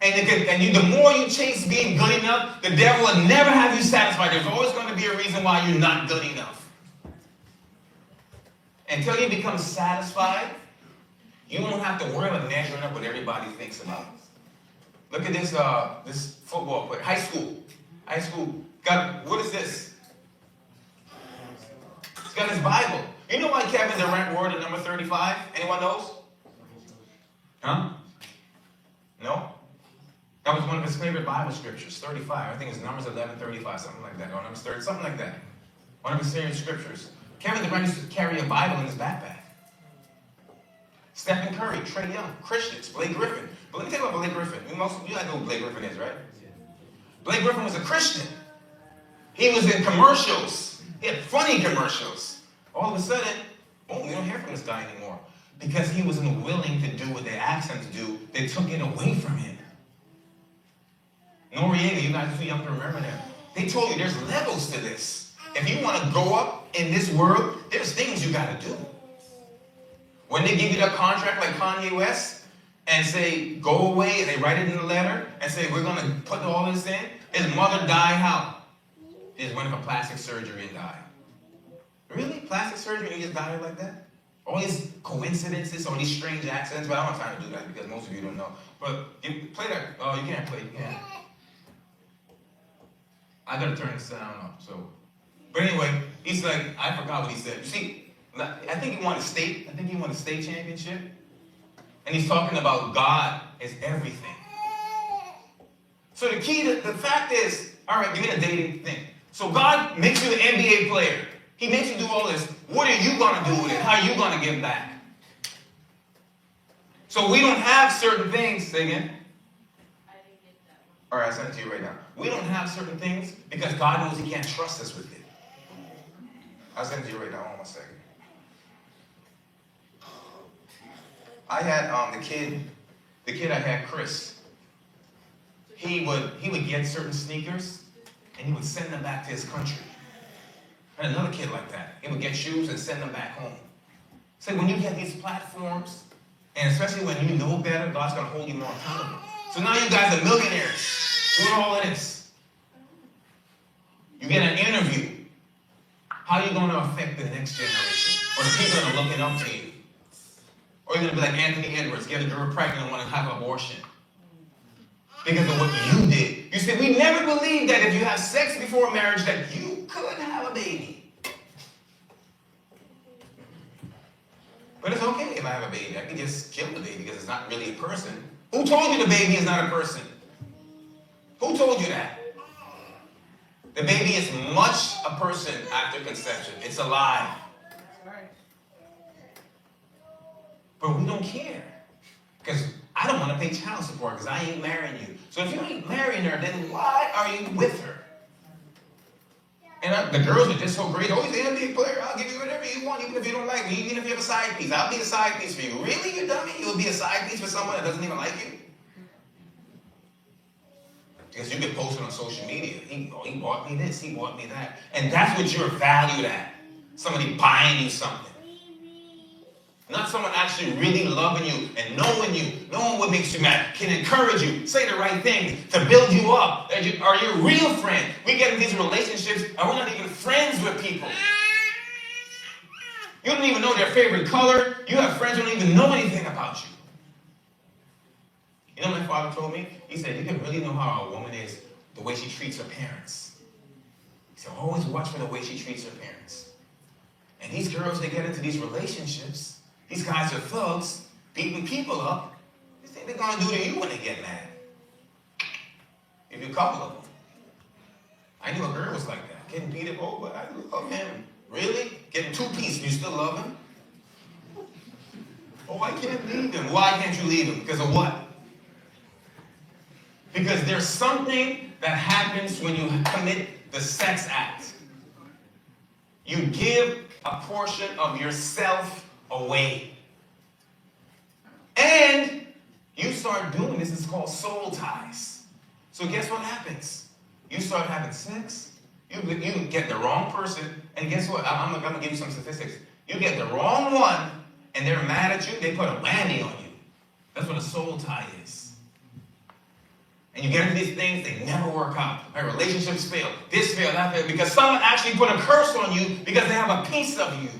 S1: And the more you chase being good enough, the devil will never have you satisfied. There's always going to be a reason why you're not good enough. Until you become satisfied, you won't have to worry about measuring up what everybody thinks about. Look at this football player, high school. What is this? He's got his Bible. You know why Kevin Durant wore the number 35? Anyone knows? Huh? No? That was one of his favorite Bible scriptures, 35. I think it's Numbers 11:35, something like that. Or Numbers 30, something like that. One of his favorite scriptures. Kevin Durant used to carry a Bible in his backpack. Stephen Curry, Trey Young, Christians, Blake Griffin. But let me tell you about Blake Griffin. You guys know who Blake Griffin is, right? Blake Griffin was a Christian. He was in commercials. He had funny commercials. All of a sudden, boom, we don't hear from this guy anymore. Because he wasn't willing to do what they asked him to do, they took it away from him. Noriega, you guys are too young to remember that. They told you there's levels to this. If you want to grow up in this world, there's things you got to do. When they give you that contract like Kanye West and say, go away, and they write it in the letter and say, we're going to put all this in, his mother died how? He just went for plastic surgery and died. Really? Plastic surgery and you just died like that? All these coincidences, all these strange accidents, but I don't have time to do that because most of you don't know. But you play that. Oh, you can't play. You can't. I got to turn the sound up. But anyway, he's like, I forgot what he said. You see, I think he won a state championship. And he's talking about God is everything. So the fact is, all right, give me a dating thing. So God makes you an NBA player. He makes you do all this. What are you going to do with it? How are you going to give back? So we don't have certain things. Say again. I didn't get that one. All right, I'll send it to you right now. We don't have certain things because God knows he can't trust us with it. I'll send it to you right now. Hold on one second. I had the kid I had, Chris. He would get certain sneakers and he would send them back to his country. I had another kid like that. He would get shoes and send them back home. So when you get these platforms, and especially when you know better, God's going to hold you more accountable. So now you guys are millionaires doing all of this. You get an interview. How are you going to affect the next generation? Or the people that are looking up to you? Or you're going to be like Anthony Edwards, get a girl pregnant and want to have an abortion. Because of what you did. You said, we never believed that if you have sex before marriage that you could have a baby. But it's okay if I have a baby. I can just kill the baby because it's not really a person. Who told you the baby is not a person? Who told you that? The baby is much a person after conception. It's alive. But we don't care. Because I don't want to pay child support because I ain't marrying you. So if you ain't marrying her, then why are you with her? And the girls are just so great. Oh, he's an NBA player. I'll give you whatever you want, even if you don't like me, even if you have a side piece. I'll be a side piece for you. Really, you dummy? You'll be a side piece for someone that doesn't even like you? Because you get posted on social media. He bought me this, he bought me that. And that's what you're valued at. Somebody buying you something. Not someone actually really loving you and knowing what makes you mad, can encourage you, say the right thing to build you up. Are you a real friend? We get in these relationships and we're not even friends with people. You don't even know their favorite color. You have friends who don't even know anything about you. You know what my father told me? He said, you can really know how a woman is the way she treats her parents. He said, always watch for the way she treats her parents. And these girls, they get into these relationships. These guys are thugs, beating people up. You think they're going to do to you when they get mad? Give you a couple of them. I knew a girl was like that. Getting beat up, oh, but I love him. Really? Getting two-piece, you still love him? Oh, I can't leave him. Why can't you leave him? Because of what? Because there's something that happens when you commit the sex act. You give a portion of yourself away. And you start doing this. It's called soul ties. So guess what happens? You start having sex, you get the wrong person, and guess what? I'm gonna give you some statistics. You get the wrong one, and they're mad at you, they put a whammy on you. That's what a soul tie is. And you get into these things, they never work out. Right? Relationships fail, this fail, that fail, because someone actually put a curse on you because they have a piece of you.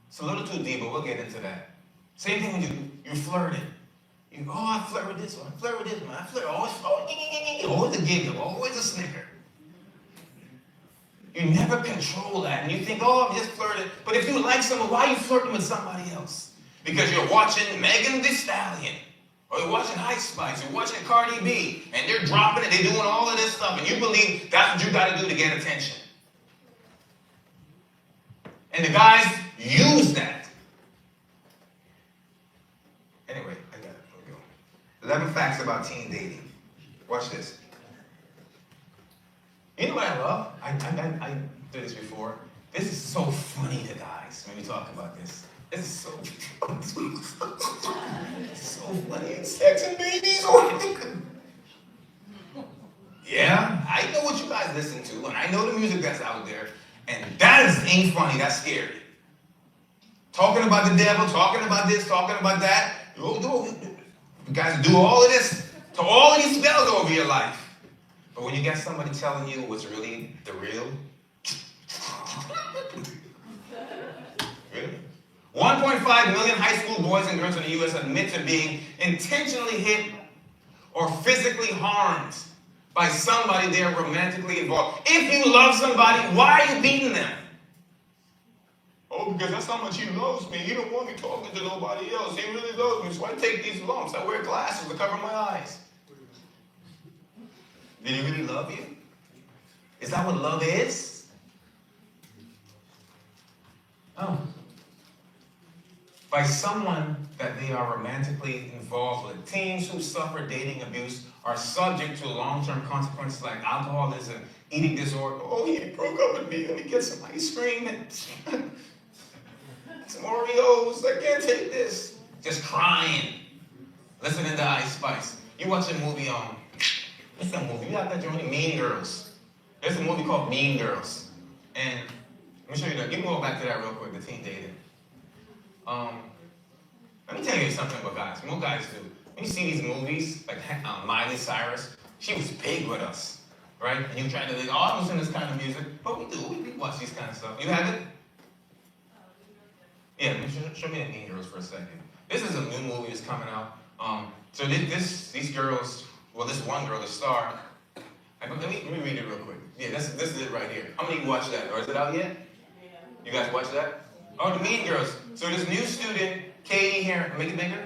S1: It's a little too deep, but we'll get into that. Same thing when you flirted. You go, I flirt with this one, I flirt with this one, I flirt, always a giggle, always a snicker. You never control that, and you think, oh, I'm just flirting. But if you like someone, why are you flirting with somebody else? Because you're watching Megan Thee Stallion, or you're watching Ice Spice, you're watching Cardi B, and they're dropping it, they're doing all of this stuff, and you believe that's what you got to do to get attention. And the guys use that. Anyway, I got it. Here we go. 11 facts about teen dating. Watch this. You know what I love? I did this before. This is so funny to guys when we talk about this. This is so so funny. Sex and babies. Yeah, I know what you guys listen to, and I know the music that's out there, and that ain't funny. That's scary. Talking about the devil, talking about this, talking about that. You guys do all of this to all of these spells over your life. But when you get somebody telling you what's really the real, really? 1.5 million high school boys and girls in the U.S. admit to being intentionally hit or physically harmed by somebody they're romantically involved. If you love somebody, why are you beating them? Oh, because that's how much he loves me. He don't want me talking to nobody else. He really loves me, so I take these lumps. I wear glasses to cover my eyes. Did he really love you? Is that what love is? Oh. By someone that they are romantically involved with. Teens who suffer dating abuse are subject to long-term consequences like alcoholism, eating disorder. Oh, he broke up with me. Let me get some ice cream and some Oreos. I can't take this. Just crying. Listening to Ice Spice. You watch a movie on... What's that movie? You have that joint? Mean Girls. There's a movie called Mean Girls. And let me show you that. You can go back to that real quick, the teen dating. Let me tell you something about guys. What guys do. When you see these movies, like Miley Cyrus, she was big with us, right? And you try to think, oh, I don't listen to this kind of music. But we do. We watch these kind of stuff. You have it? Yeah, show me that Mean Girls for a second. This is a new movie that's coming out. So these girls... Well, this one girl, the star. Let me read it real quick. Yeah, this is it right here. How many of you watched that? Or is it out yet? Yeah. You guys watched that? Oh, the Mean Girls. So this new student, Katie Heron. Make it bigger.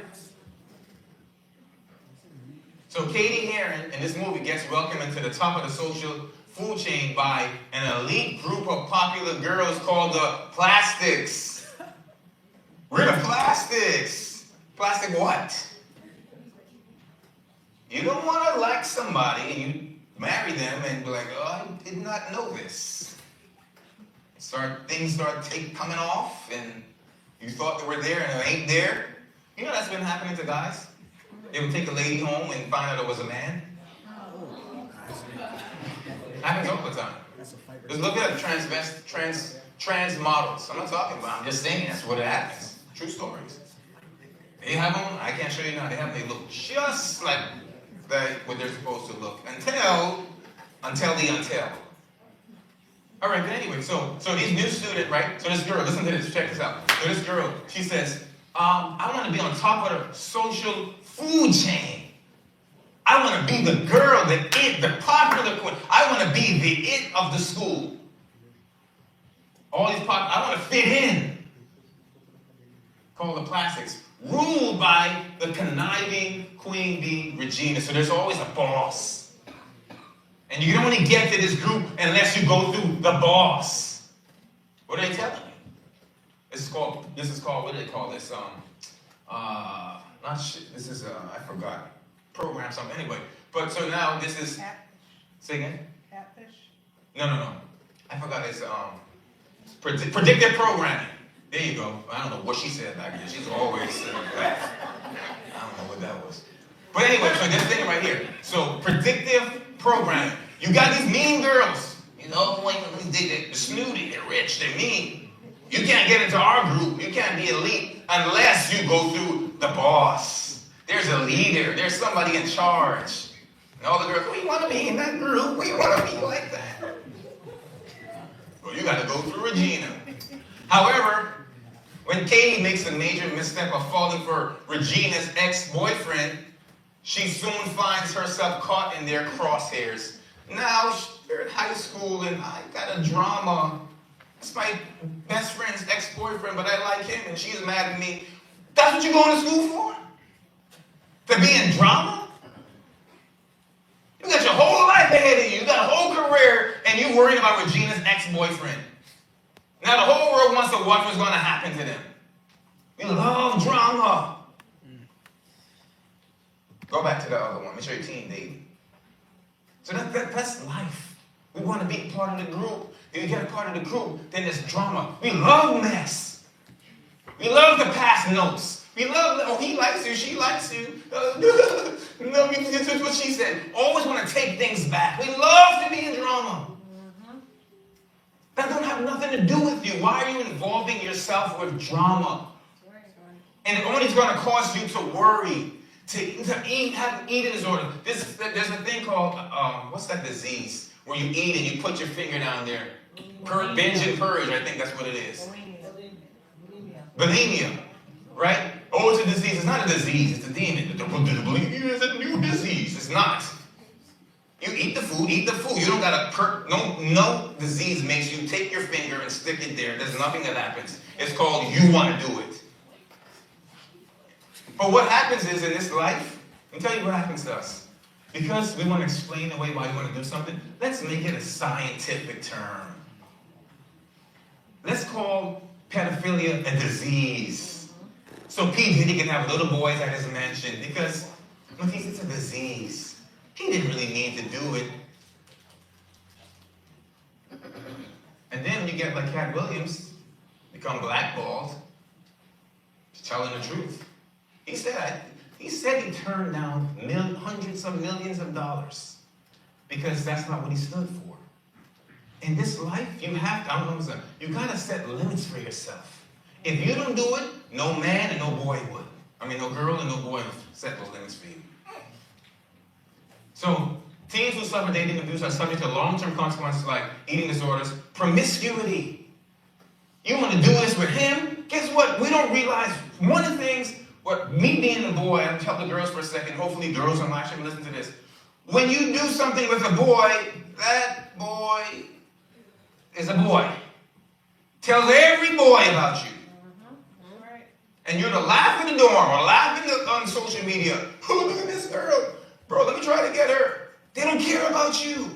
S1: So Katie Heron in this movie gets welcomed into the top of the social food chain by an elite group of popular girls called the Plastics. We're the Plastics. Plastic what? You don't want to like somebody and you marry them and be like, oh, I did not know this. Things start coming off and you thought they were there and they ain't there. You know that's been happening to guys? They would take a lady home and find out it was a man. Happens all the time. Just look at trans models. I'm not talking about, I'm just saying that's what it happens. True stories. They have them, I can't show you now, they look just like what they're supposed to look until the until. All right, but anyway, so this new student, right? So this girl, listen to this, check this out. So this girl, she says, I want to be on top of the social food chain. I want to be the girl, the popular queen. I want to be the it of the school. I want to fit in. Called the Plastics. Ruled by the conniving Queen Bee Regina. So there's always a boss. And you can only get to this group unless you go through the boss. What are they telling you? This is called, what do they call this? This is, I forgot. Program something. Anyway, but so now this is... Catfish. Say again? Catfish? No. I forgot this, predictive programming. There you go. I don't know what she said back then. She's always said that. I don't know what that was. But anyway, so this thing right here. So predictive programming. You got these mean girls. You know, they're snooty, they're rich, they're mean. You can't get into our group. You can't be elite unless you go through the boss. There's a leader. There's somebody in charge. And all the girls, we want to be in that group. We want to be like that. Well, you got to go through Regina. However, when Katie makes a major misstep of falling for Regina's ex-boyfriend, she soon finds herself caught in their crosshairs. Now, they're in high school and I got a drama. It's my best friend's ex-boyfriend, but I like him and she's mad at me. That's what you're going to school for? To be in drama? You got your whole life ahead of you. You got a whole career and you're worried about Regina's ex-boyfriend. Now the whole world wants to watch what's going to happen to them. We love drama. Go back to the other one. Make sure you're teen dating. So that's life. We want to be part of the group. If you get a part of the group, then there's drama. We love mess. We love to pass notes. We love, oh, he likes you, she likes you. No, this is what she said. Always want to take things back. We love to be in drama. That don't have nothing to do with you. Why are you involving yourself with drama? And it only is going to cause you to worry, to eat, have an eating disorder. There's a thing called, what's that disease? Where you eat and you put your finger down there. Binge and purge, I think that's what it is. Bulimia, right? Oh, it's a disease. It's not a disease. It's a demon. Bulimia is a new disease. It's not. You eat the food, eat the food. You don't got to, no disease makes you take your finger and stick it there. There's nothing that happens. It's called you want to do it. But what happens is in this life, let me tell you what happens to us. Because we want to explain away why we want to do something, let's make it a scientific term. Let's call pedophilia a disease. So P. Diddy can have little boys at his mansion because it's a disease. He didn't really need to do it. And then you get like Cat Williams, become blackballed, telling the truth. He said he turned down hundreds of millions of dollars because that's not what he stood for. In this life, you have to, you gotta set limits for yourself. If you don't do it, no man and no boy would. No girl and no boy would set those limits for you. So, teens who suffer dating abuse are subject to long-term consequences like eating disorders, promiscuity. You want to do this with him? Guess what? We don't realize one of the things, me being a boy, I'll tell the girls for a second, hopefully girls on my show listen to this. When you do something with a boy, that boy is a boy. Tells every boy about you. And you're the laugh in the dorm or laughing on social media. Oh, look at this girl. Bro, let me try to get her. They don't care about you.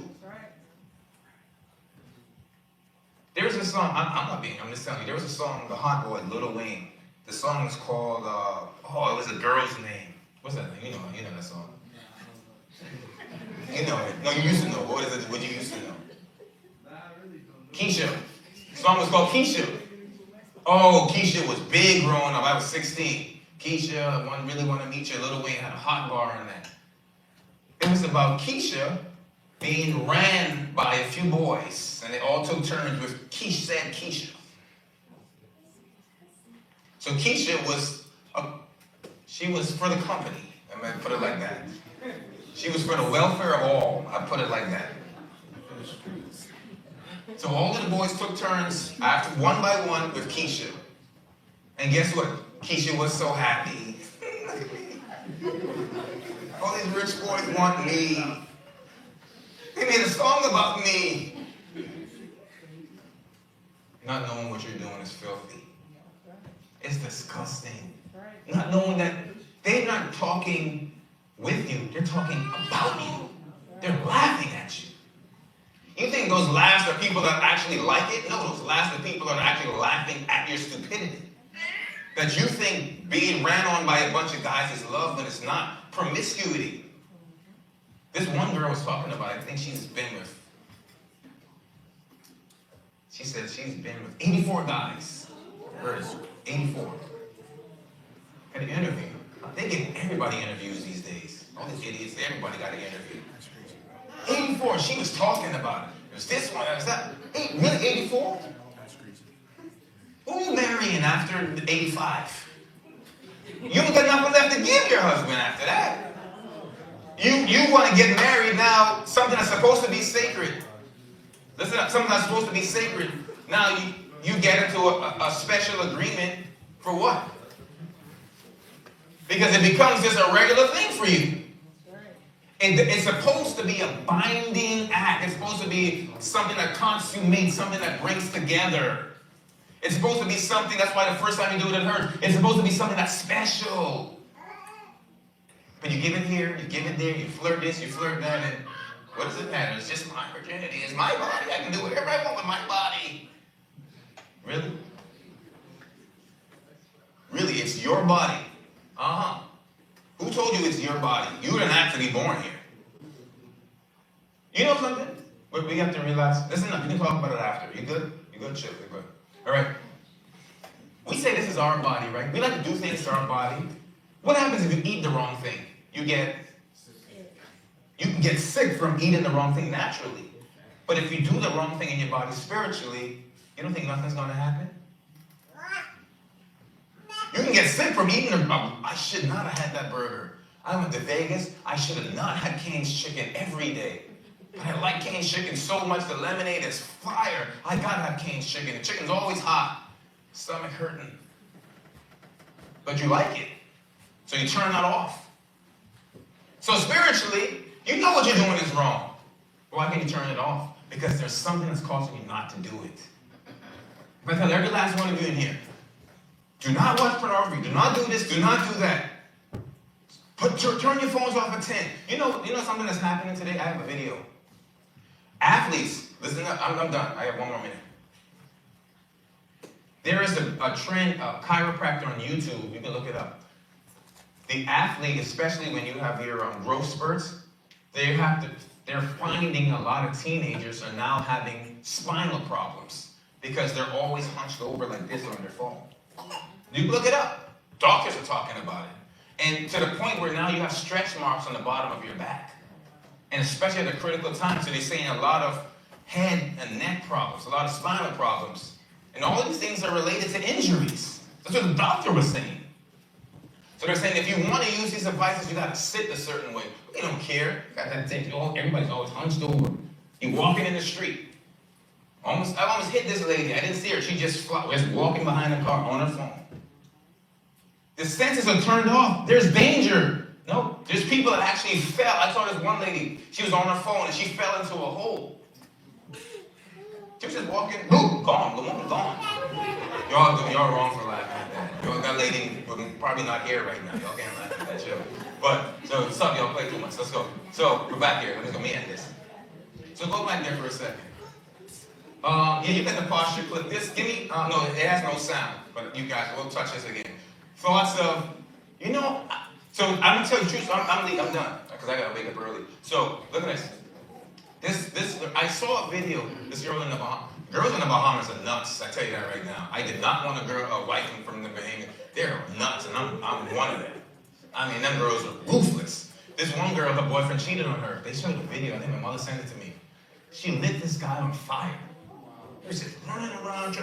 S1: There's a song, I'm just telling you, there was a song, The Hot Boy, Lil Wayne. The song was called, it was a girl's name. What's that name? You know that song. You know it. No, you used to know. What is it? What you used to know? Keisha. The song was called Keisha. Oh, Keisha was big growing up. I was 16. Keisha, I really want to meet you. Lil Wayne had a hot bar in that. It was about Keisha being ran by a few boys, and they all took turns with Keisha. So Keisha was for the company. I'm going to put it like that. She was for the welfare of all. I put it like that. So all of the boys took turns after one by one with Keisha. And guess what? Keisha was so happy. All these rich boys want me. They made a song about me. Not knowing what you're doing is filthy. It's disgusting. Not knowing that they're not talking with you. They're talking about you. They're laughing at you. You think those laughs are people that actually like it? No, those laughs are people that are actually laughing at your stupidity. That you think being ran on by a bunch of guys is love, but it's not. Promiscuity. This one girl was talking about, I think she said she's been with 84 guys. 84. At an interview. I'm thinking everybody interviews these days. everybody got an interview. 84, she was talking about it. It was this one, it was that. Hey, really, 84? Who are you marrying after 85? You don't got nothing left to give your husband after that. You want to get married now, something that's supposed to be sacred. Listen up, something that's supposed to be sacred. Now you get into a special agreement for what? Because it becomes just a regular thing for you. It's supposed to be a binding act. It's supposed to be something that consummates, something that brings together. It's supposed to be something, that's why the first time you do it, it hurts. It's supposed to be something that's special. But you give it here, you give it there, you flirt this, you flirt that, and what does it matter? It's just my virginity. It's my body. I can do whatever I want with my body. Really? Really, it's your body. Uh-huh. Who told you it's your body? You didn't actually born here. You know something? But we have to realize, listen up, you can talk about it after. You good? You good? Chill, you're good. All right. We say this is our body, right? We like to do things to our body. What happens if you eat the wrong thing? You can get sick from eating the wrong thing naturally. But if you do the wrong thing in your body spiritually, you don't think nothing's going to happen? You can get sick from eating I should not have had that burger. I went to Vegas. I should have not had Cane's chicken every day. But I like Cane's chicken so much. The lemonade is fire. I got to have Cane's chicken. The chicken's always hot. Stomach hurting. But you like it. So you turn that off. So spiritually, you know what you're doing is wrong. Why can you turn it off? Because there's something that's causing you not to do it. But I tell every last one of you in here, do not watch pornography. Do not do this. Do not do that. Turn your phones off at 10. You know something that's happening today? I have a video. Athletes, listen up. I'm done. I have one more minute. There is a trend, a chiropractor on YouTube. You can look it up. The athlete, especially when you have your growth spurts, they're finding a lot of teenagers are now having spinal problems because they're always hunched over like this on their phone. You can look it up. Doctors are talking about it. And to the point where now you have stretch marks on the bottom of your back. And especially at a critical time. So they're saying a lot of head and neck problems, a lot of spinal problems. And all these things are related to injuries. That's what the doctor was saying. So they're saying if you want to use these devices, you got to sit a certain way. We don't care. You got that thing. Everybody's always hunched over. You're walking in the street. I almost hit this lady. I didn't see her. She just was walking behind the car on her phone. The senses are turned off. There's danger. No, there's people that actually fell. I saw this one lady. She was on her phone and she fell into a hole. She was just walking. Boom, gone. The woman gone. Y'all wrong for laughing at that. Y'all got lady probably not here right now. Y'all can't laugh at that show. But so what's up? Y'all play too much. Let's go. So we're back here. Let me end this. So go back there for a second. Yeah, you got the posture clip. This, give me. No, it has no sound. But you guys, we'll touch this again. Thoughts of, so I'm going to tell you the truth, I'm done, because I got to wake up early. So, look at this. I saw a video, this girl in the Bahamas. Girls in the Bahamas are nuts, I tell you that right now. I did not want a wife from the Bahamas. They're nuts, and I'm one of them. I mean, them girls are ruthless. This one girl, her boyfriend cheated on her. They showed the video, I think my mother sent it to me. She lit this guy on fire. He was just running around.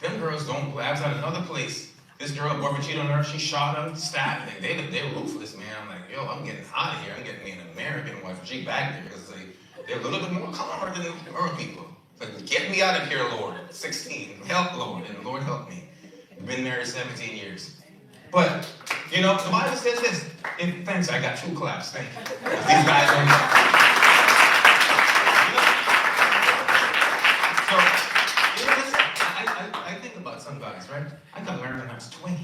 S1: Them girls don't play. I was at another place. This girl, boyfriend cheated on her, she shot him, stabbed him. They're ruthless, man. I'm like, yo, I'm getting out of here. I'm getting me an American wife. She back there because they're a little bit more calmer than the Earth people. Like, get me out of here, Lord. 16, help, Lord, and the Lord help me. I've been married 17 years. But, the Bible says this. Thanks, I got 2 claps. Thank you. These guys don't clap. I think about some guys, right? I got married when I was 20. I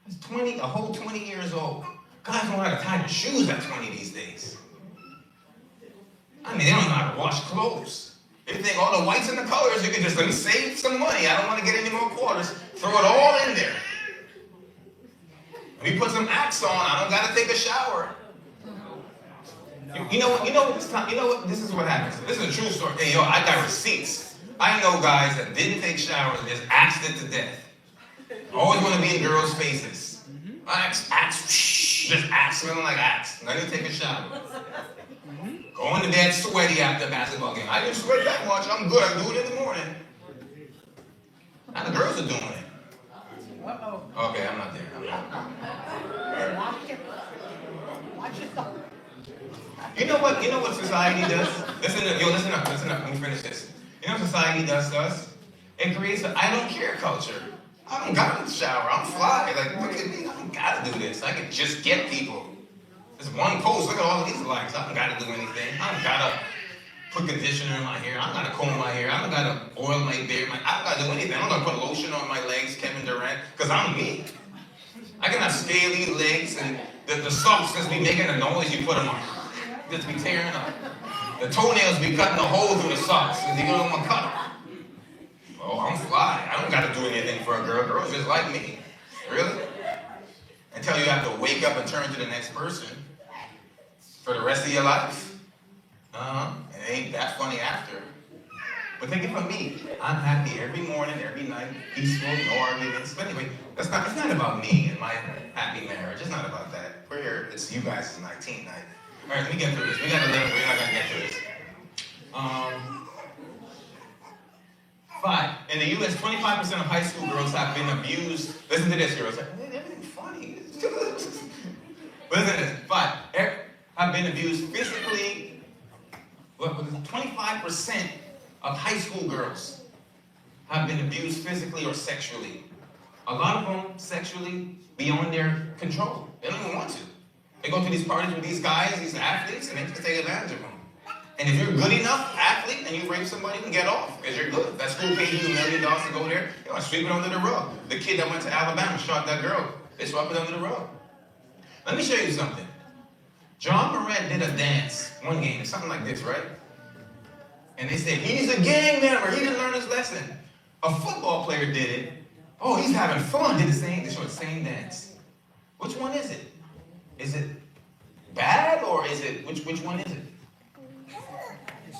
S1: was 20, a whole 20 years old. Guys don't know how to tie their shoes at 20 these days. I mean, they don't know how to wash clothes. They think all the whites and the colors, you can just, let me save some money. I don't want to get any more quarters. Throw it all in there. Let me put some Axe on. I don't got to take a shower. You know what? This is what happens. This is a true story. Hey, I got receipts. I know guys that didn't take showers and just axed it to death. Always want to be in girls' faces. Axe, just axe, smelling like axe. Now you take a shower. Going to bed sweaty after a basketball game. I didn't sweat that much. I'm good. I do it in the morning. Now the girls are doing it.
S2: Uh-oh.
S1: Okay, I'm not there. I'm not.
S2: Watch yourself.
S1: You know what society does? Listen up. Let me finish this. You know what society does to us? It creates a I don't care culture. I don't gotta shower. I'm fly. Like, look at me. I don't gotta do this. I can just get people. There's one post. Look at all of these likes. I don't gotta do anything. I don't gotta put conditioner in my hair. I don't gotta comb my hair. I don't gotta oil my beard. I don't gotta do anything. I'm not gonna put lotion on my legs, Kevin Durant, because I'm me. I can have scaly legs and the socks just be making a noise you put them on. Just be tearing up. The toenails be cutting a hole through the socks because you don't want to cut them. Oh, I'm fly. I don't got to do anything for a girl. Girls just like me. Really? Until you have to wake up and turn to the next person for the rest of your life. It ain't that funny after. But think it from me. I'm happy every morning, every night, peaceful, no arguments. But anyway, it's not about me and my happy marriage. It's not about that. We're here. It's you guys' 19th night. All right, let me get through this. We got 11. We're not going to get through this. 5. In the U.S., 25% of high school girls have been abused. Listen to this, girls. Everything's funny. But listen to this. 5. Have been abused physically. 25% of high school girls have been abused physically or sexually. A lot of them sexually beyond their control. They don't even want to. They go to these parties with these guys, these athletes, and they just take advantage of them. And if you're a good enough athlete and you rape somebody, you can get off because you're good. That school paid you $1 million to go there. You want to sweep it under the rug. The kid that went to Alabama shot that girl. They swept it under the rug. Let me show you something. John Morant did a dance one game, something like this, right? And they said, he's a gang member. He didn't learn his lesson. A football player did it. Oh, he's having fun. Did they showed the same dance. Which one is it? Is it bad or is it, which one is it?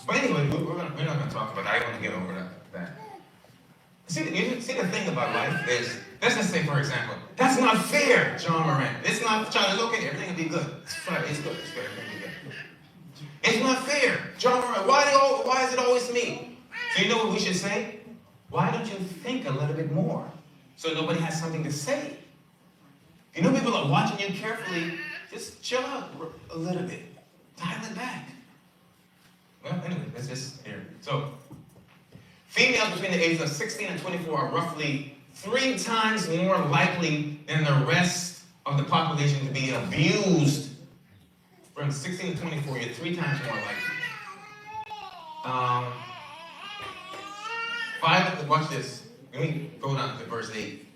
S1: But anyway, we're not going to talk about that. I want to get over that. See the thing about life is, let's just say, for example, that's not fair, John Morant. It's not, Charlie, okay, everything will be good. It's good, everything will be good. It's not fair. John Morant, why is it always me? So you know what we should say? Why don't you think a little bit more so nobody has something to say? If you know people are watching you carefully, just chill out a little bit. Dial it back. Well, anyway, let's just hear it. So, females between the ages of 16 and 24 are roughly 3 times more likely than the rest of the population to be abused. From 16 to 24, you're 3 times more likely. Watch this. Let me go down to verse 8.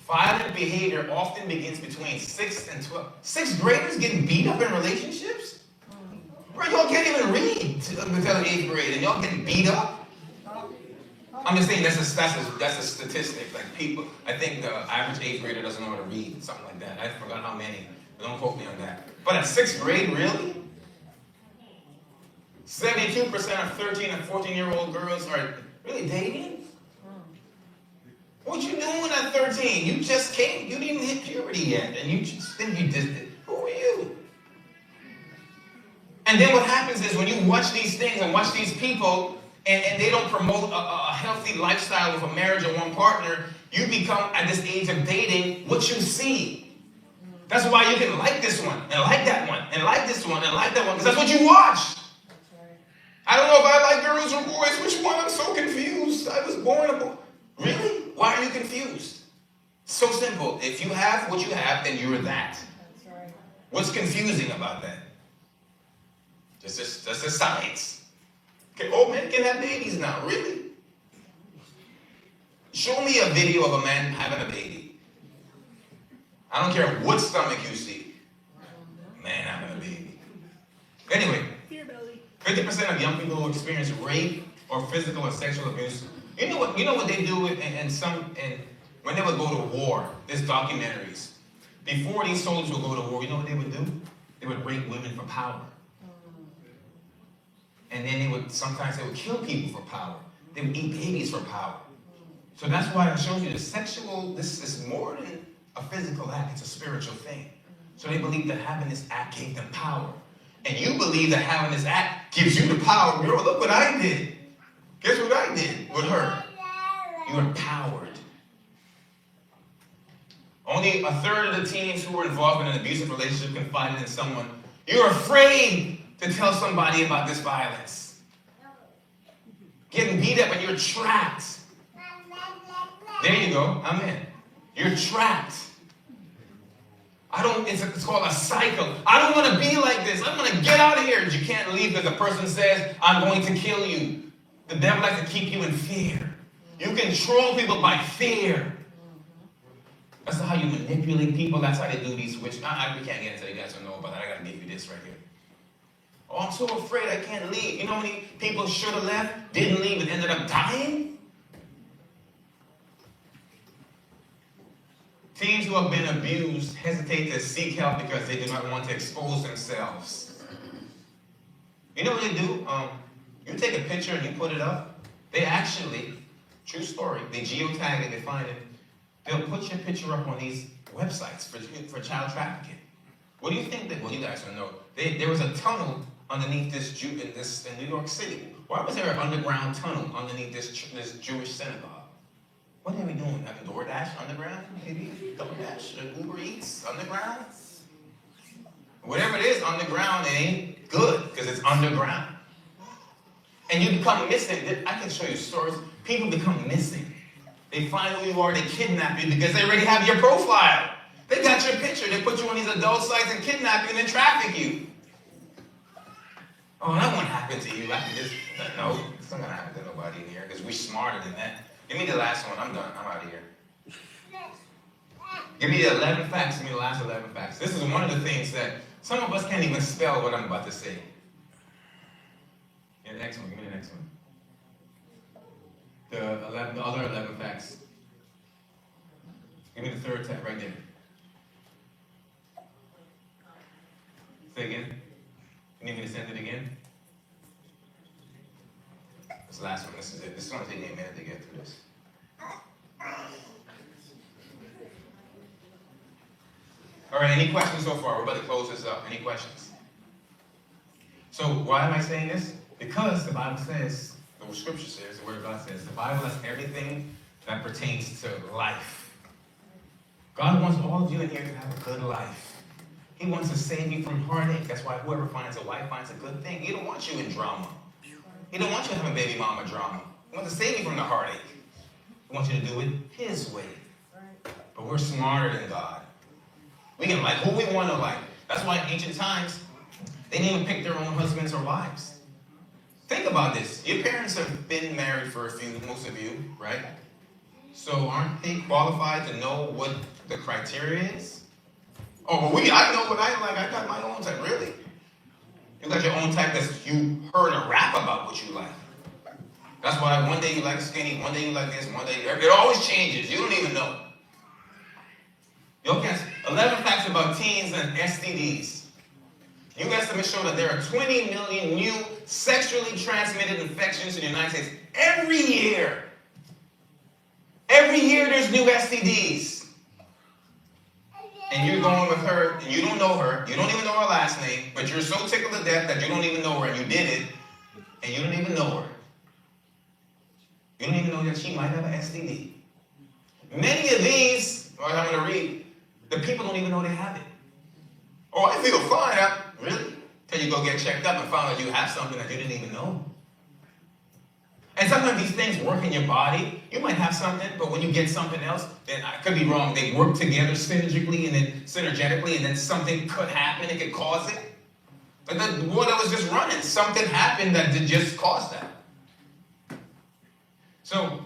S1: Violent behavior often begins between 6 and 12. 6th graders getting beat up in relationships? Bro, y'all can't even read until 8th grade, and y'all getting beat up? I'm just saying that's a statistic. Like people, I think the average 8th grader doesn't know how to read, something like that. I forgot how many. But don't quote me on that. But at 6th grade, really? 72% of 13 and 14-year-old girls are really dating? What you doing at 13? You just came. You didn't hit puberty yet, and you just think you just did. Who are you? And then what happens is when you watch these things and watch these people, and they don't promote a healthy lifestyle with a marriage or one partner, you become, at this age of dating, what you see. That's why you can like this one, and like that one, and like this one, and like that one, because that's what you watch. I don't know if I like girls or boys. Which one? I'm so confused. I was born a boy. Really? Why are you confused? So simple. If you have what you have, then you're that. That's right. What's confusing about that? Just a science. Okay, old men can have babies now. Really? Show me a video of a man having a baby. I don't care what stomach you see. Man having a baby. Anyway, 50% of young people who experience rape or physical or sexual abuse. You know what they do when they would go to war, there's documentaries. Before these soldiers would go to war, you know what they would do? They would rape women for power. And then sometimes they would kill people for power. They would eat babies for power. So that's why I showed you this is more than a physical act. It's a spiritual thing. So they believe that having this act gave them power. And you believe that having this act gives you the power. Girl, look what I did. Guess what I did with her? You were empowered. Only a third of the teens who were involved in an abusive relationship confided in someone. You're afraid to tell somebody about this violence. Getting beat up and you're trapped. There you go. I'm in. You're trapped. It's called a cycle. I don't want to be like this. I want to get out of here. And you can't leave because the person says, I'm going to kill you. The devil likes to keep you in fear. You control people by fear. That's how you manipulate people. That's how they do these switches. We can't get into it. You guys don't know about that. I got to give you this right here. Oh, I'm so afraid I can't leave. You know how many people should have left, didn't leave, and ended up dying? Teens who have been abused hesitate to seek help because they do not want to expose themselves. You know what they do? You take a picture and you put it up. They actually, true story, they geotag it, they find it. They'll put your picture up on these websites for child trafficking. What do you think that, well, you guys don't know. There was a tunnel underneath in New York City. Why was there an underground tunnel underneath this Jewish synagogue? What are we doing? Having DoorDash underground? Maybe DoorDash or Uber Eats underground? Whatever it is underground, it ain't good because it's underground. And you become missing. I can show you stories. People become missing. They find who you are, they kidnap you because they already have your profile. They got your picture. They put you on these adult sites and kidnap you and then traffic you. Oh, that won't happen to you. I can just, no, it's not going to happen to nobody in here because we're smarter than that. Give me the last one. I'm done. I'm out of here. Give me the 11 facts. Give me the last 11 facts. This is one of the things that some of us can't even spell what I'm about to say. Yeah, the next one. Give me the next one. The other 11 facts. Give me the third tab right there. Say again. You need me to send it again? This last one, this is it. This is going to take me a minute to get through this. All right, any questions so far? We're about to close this up. Any questions? So why am I saying this? Because the Bible says, the scripture says, the word of God says, the Bible has everything that pertains to life. God wants all of you in here to have a good life. He wants to save you from heartache. That's why whoever finds a wife finds a good thing. He don't want you in drama. He don't want you having baby mama drama. He wants to save you from the heartache. He wants you to do it his way. But we're smarter than God. We can like who we want to like. That's why in ancient times, they didn't even pick their own husbands or wives. Think about this. Your parents have been married for a few, most of you, right? So aren't they qualified to know what the criteria is? Oh, but I know what I like. I got my own type. Really? You got your own type that you heard a rap about what you like. That's why one day you like skinny, one day you like this, one day... It always changes. You don't even know. Okay, 11 facts about teens and STDs. New estimates show that there are 20 million new sexually transmitted infections in the United States every year. Every year there's new STDs. And you're going with her, and you don't know her, you don't even know her last name, but you're so tickled to death that you don't even know her, and you did it, and you don't even know her. You don't even know that she might have an STD. Many of these, I'm going to read, the people don't even know they have it. Oh, I feel fine. Really? Till you go get checked up and find out you have something that you didn't even know. And sometimes these things work in your body. You might have something, but when you get something else, then I could be wrong. They work together synergistically and then something could happen. It could cause it. But the boy that was just running, something happened that just caused that. So,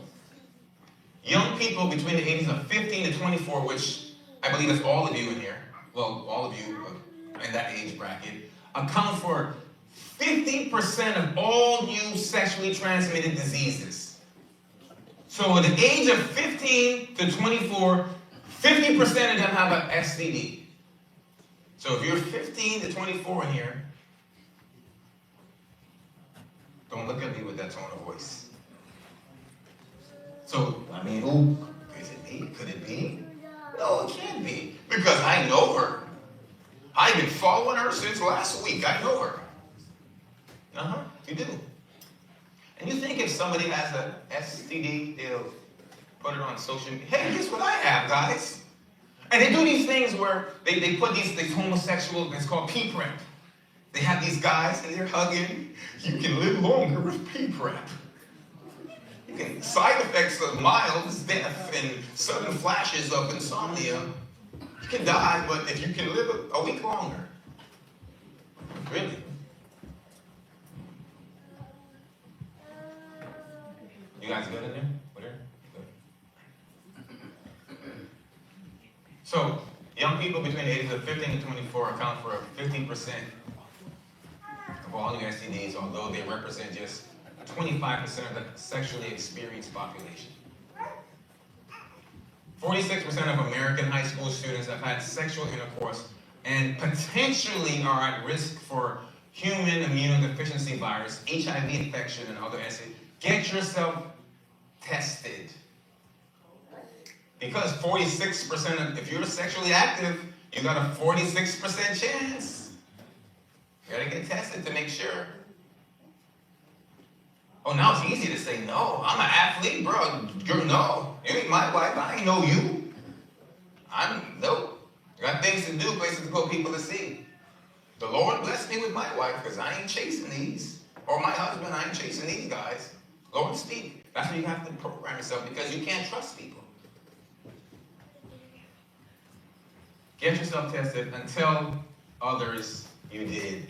S1: young people between the ages of 15 to 24, which I believe is all of you in here, well, all of you in that age bracket, account for 50% of all new sexually transmitted diseases. So at the age of 15 to 24, 50% of them have an STD. So if you're 15 to 24 in here, don't look at me with that tone of voice. So, I mean, who? Is it me? Could it be? No, it can't be. Because I know her. I've been following her since last week. I know her. You do. And you think if somebody has a STD, they'll put it on social media. Hey, guess what I have, guys? And they do these things where they put these homosexual, it's called P-PrEP. They have these guys and they're hugging. You can live longer with P-PrEP. You can, side effects of mild death and sudden flashes of insomnia. You can die, but if you can live a week longer. Really? You guys good in there? Whatever? Good. So, young people between the ages of 15 and 24 account for 15% of all new STDs, although they represent just 25% of the sexually experienced population. 46% of American high school students have had sexual intercourse and potentially are at risk for human immunodeficiency virus, HIV infection, and other STDs. Get yourself tested. Because 46% of, if you're sexually active, you got a 46% chance. You gotta get tested to make sure. Oh, now it's easy to say no. I'm an athlete, bro. No, you ain't my wife. I ain't know you. Nope. I got things to do, places to go, people to see. The Lord blessed me with my wife because I ain't chasing these. Or my husband, I ain't chasing these guys. Lord speak. That's when you have to program yourself because you can't trust people. Get yourself tested and tell others you did.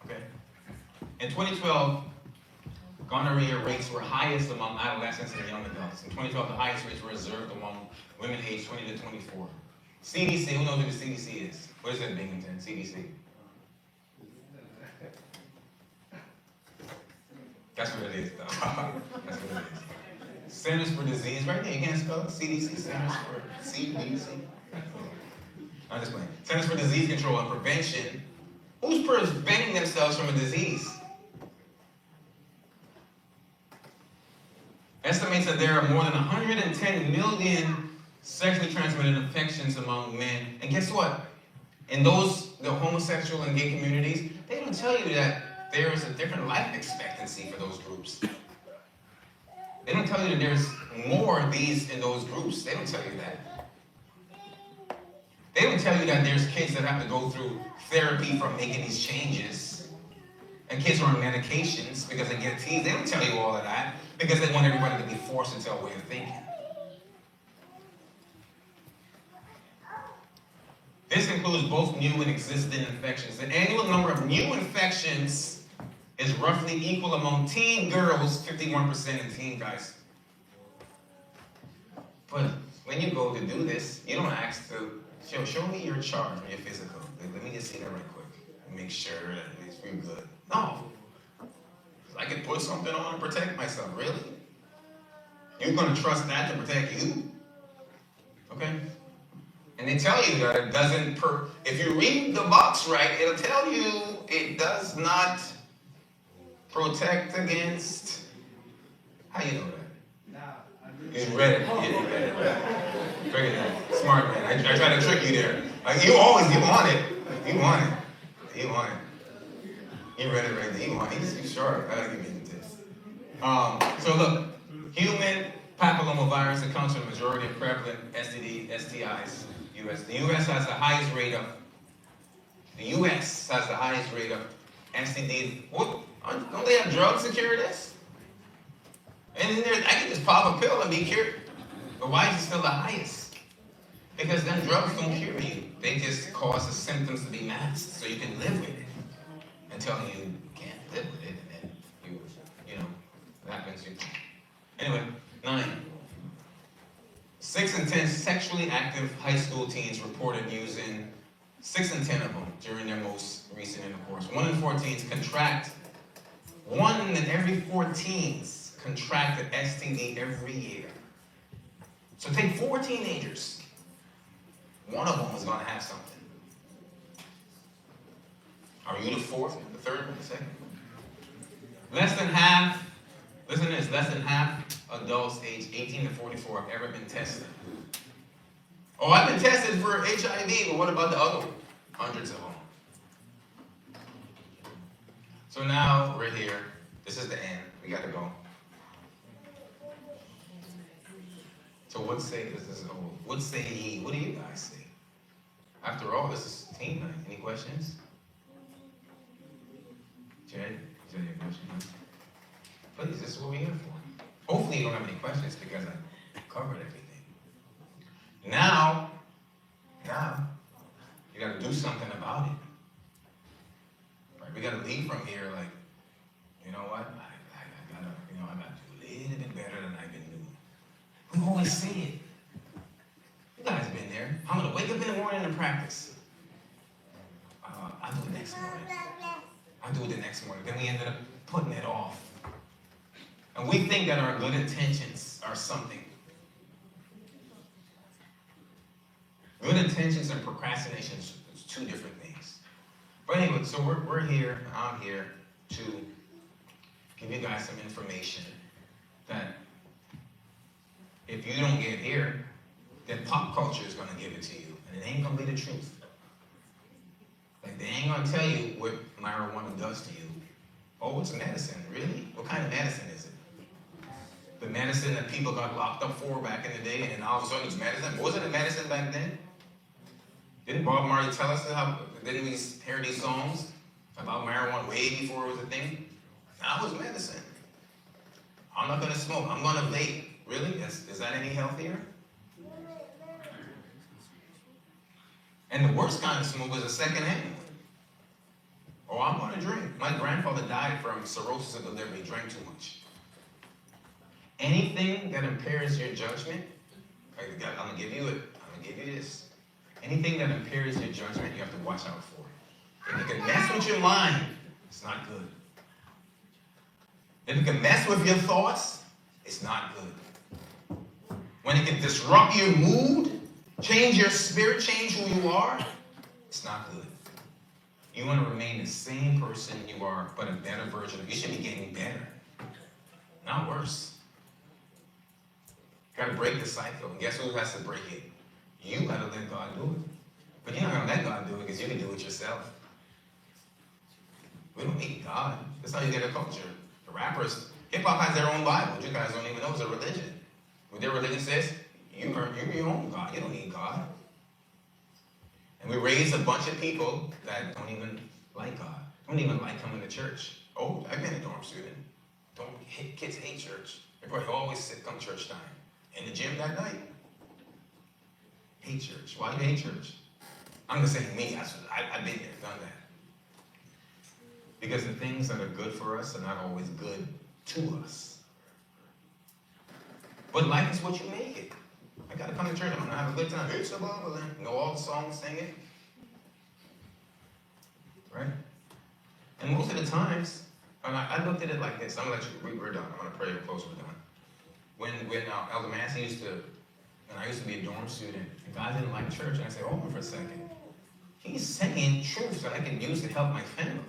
S1: Okay? In 2012, gonorrhea rates were highest among adolescents and young adults. In 2012, the highest rates were observed among women aged 20 to 24. CDC, who knows what the CDC is? What is it in Binghamton? CDC. That's what it is, though. That's what it is. Centers for Disease, right there, you can't spell it. CDC, Centers for CDC. I'm just playing. Centers for Disease Control and Prevention. Who's preventing themselves from a disease? Estimates that there are more than 110 million sexually transmitted infections among men. And guess what? In the homosexual and gay communities, they don't tell you that there is a different life expectancy for those groups. They don't tell you that there's more of these in those groups. They don't tell you that. They don't tell you that there's kids that have to go through therapy for making these changes. And kids are on medications because they get teased. They don't tell you all of that because they want everybody to be forced into a way of thinking. This includes both new and existing infections. The annual number of new infections is roughly equal among teen girls, 51%, and teen guys. But when you go to do this, you don't ask to, show me your chart from your physical. Let me just see that right quick and make sure that you're good. No. I could put something on and protect myself. Really? You're going to trust that to protect you? Okay? And they tell you that it doesn't, if you read the box right, it'll tell you it does not protect against, how you know that? You read it. Yeah, you read it. Very good. Smart man. I try to trick you there. Like, you want it. You want it. You read it right there. You want it. He's sharp. I gotta give you this. So look, human papillomavirus accounts for the majority of prevalent STIs. The U.S. has the highest rate of STDs. What? Don't they have drugs to cure this? And then I can just pop a pill and be cured. But why is it still the highest? Because then drugs don't cure you. They just cause the symptoms to be masked so you can live with it. Until you can't live with it, and then you know, that happens. Anyway, 9. 6 in 10 sexually active high school teens reported using 6 in 10 of them during their most recent intercourse. 1 in 4 teens contract. 1 in every 4 teens contract an STD every year. So take 4 teenagers. One of them is going to have something. Are you the fourth, the third, the second? Less than half, listen to this, less than half adults aged 18 to 44 have ever been tested. Oh, I've been tested for HIV, but what about the other hundreds of them? So now we're here. This is the end. We got to go. So what say this is over? What say ye? What do you guys say? After all, this is team night. Any questions? Jed, is there any questions? Please, this is what we're here for. Hopefully you don't have any questions because I covered everything. Now, you got to do something about it. Right? We got to leave from here like, you know what? I gotta do a little bit better than I've been doing. We always say it. You guys have been there. I'm gonna wake up in the morning and practice. I'll do it next morning. I'll do it the next morning. Then we ended up putting it off. And we think that our good intentions are something. Good intentions and procrastination is two different things. But anyway, so we're here, I'm here to give you guys some information that if you don't get here, then pop culture is going to give it to you. And it ain't going to be the truth. Like, they ain't going to tell you what marijuana does to you. Oh, it's medicine. Really? What kind of medicine is it? The medicine that people got locked up for back in the day, and all of a sudden it's medicine. Wasn't it medicine back then? Didn't Bob Marley tell us how, didn't we hear these songs about marijuana way before it was a thing? Now it was medicine. I'm not going to smoke. I'm going to vape. Really? Is that any healthier? And the worst kind of smoke is a second-hand one. Oh, I'm going to drink. My grandfather died from cirrhosis of the liver. He drank too much. Anything that impairs your judgment, I'm going to give you it. I'm going to give you this. Anything that impairs your judgment, you have to watch out for. If it can mess with your mind, it's not good. If it can mess with your thoughts, it's not good. When it can disrupt your mood, change your spirit, change who you are, it's not good. You want to remain the same person you are, but a better version of you. You should be getting better, not worse. Got to break the cycle. And guess who has to break it? You got to let God do it. But you're not going to let God do it because you can do it yourself. We don't need God. That's how you get a culture. The rappers, hip-hop has their own Bible. You guys don't even know it's a religion. What their religion says, you're your own God. You don't need God. And we raise a bunch of people that don't even like God. Don't even like coming to church. Oh, I've been a dorm student. Kids hate church. Everybody always come church time. In the gym that night. Hate church. Why do you hate church? I'm going to say me. I've been there, done that. Because the things that are good for us are not always good to us. But life is what you make it. I got to come to church. I'm going to have a good time. It's the Bible. Know all the songs, sing it. Right? And most of the times, and I looked at it like this. I'm going to let you, we're done. I'm going to pray and close, we're done. When Elder Massey used to, and I used to be a dorm student, and God didn't like church, and I said, hold on for a second. He's saying truths that I can use to help my family.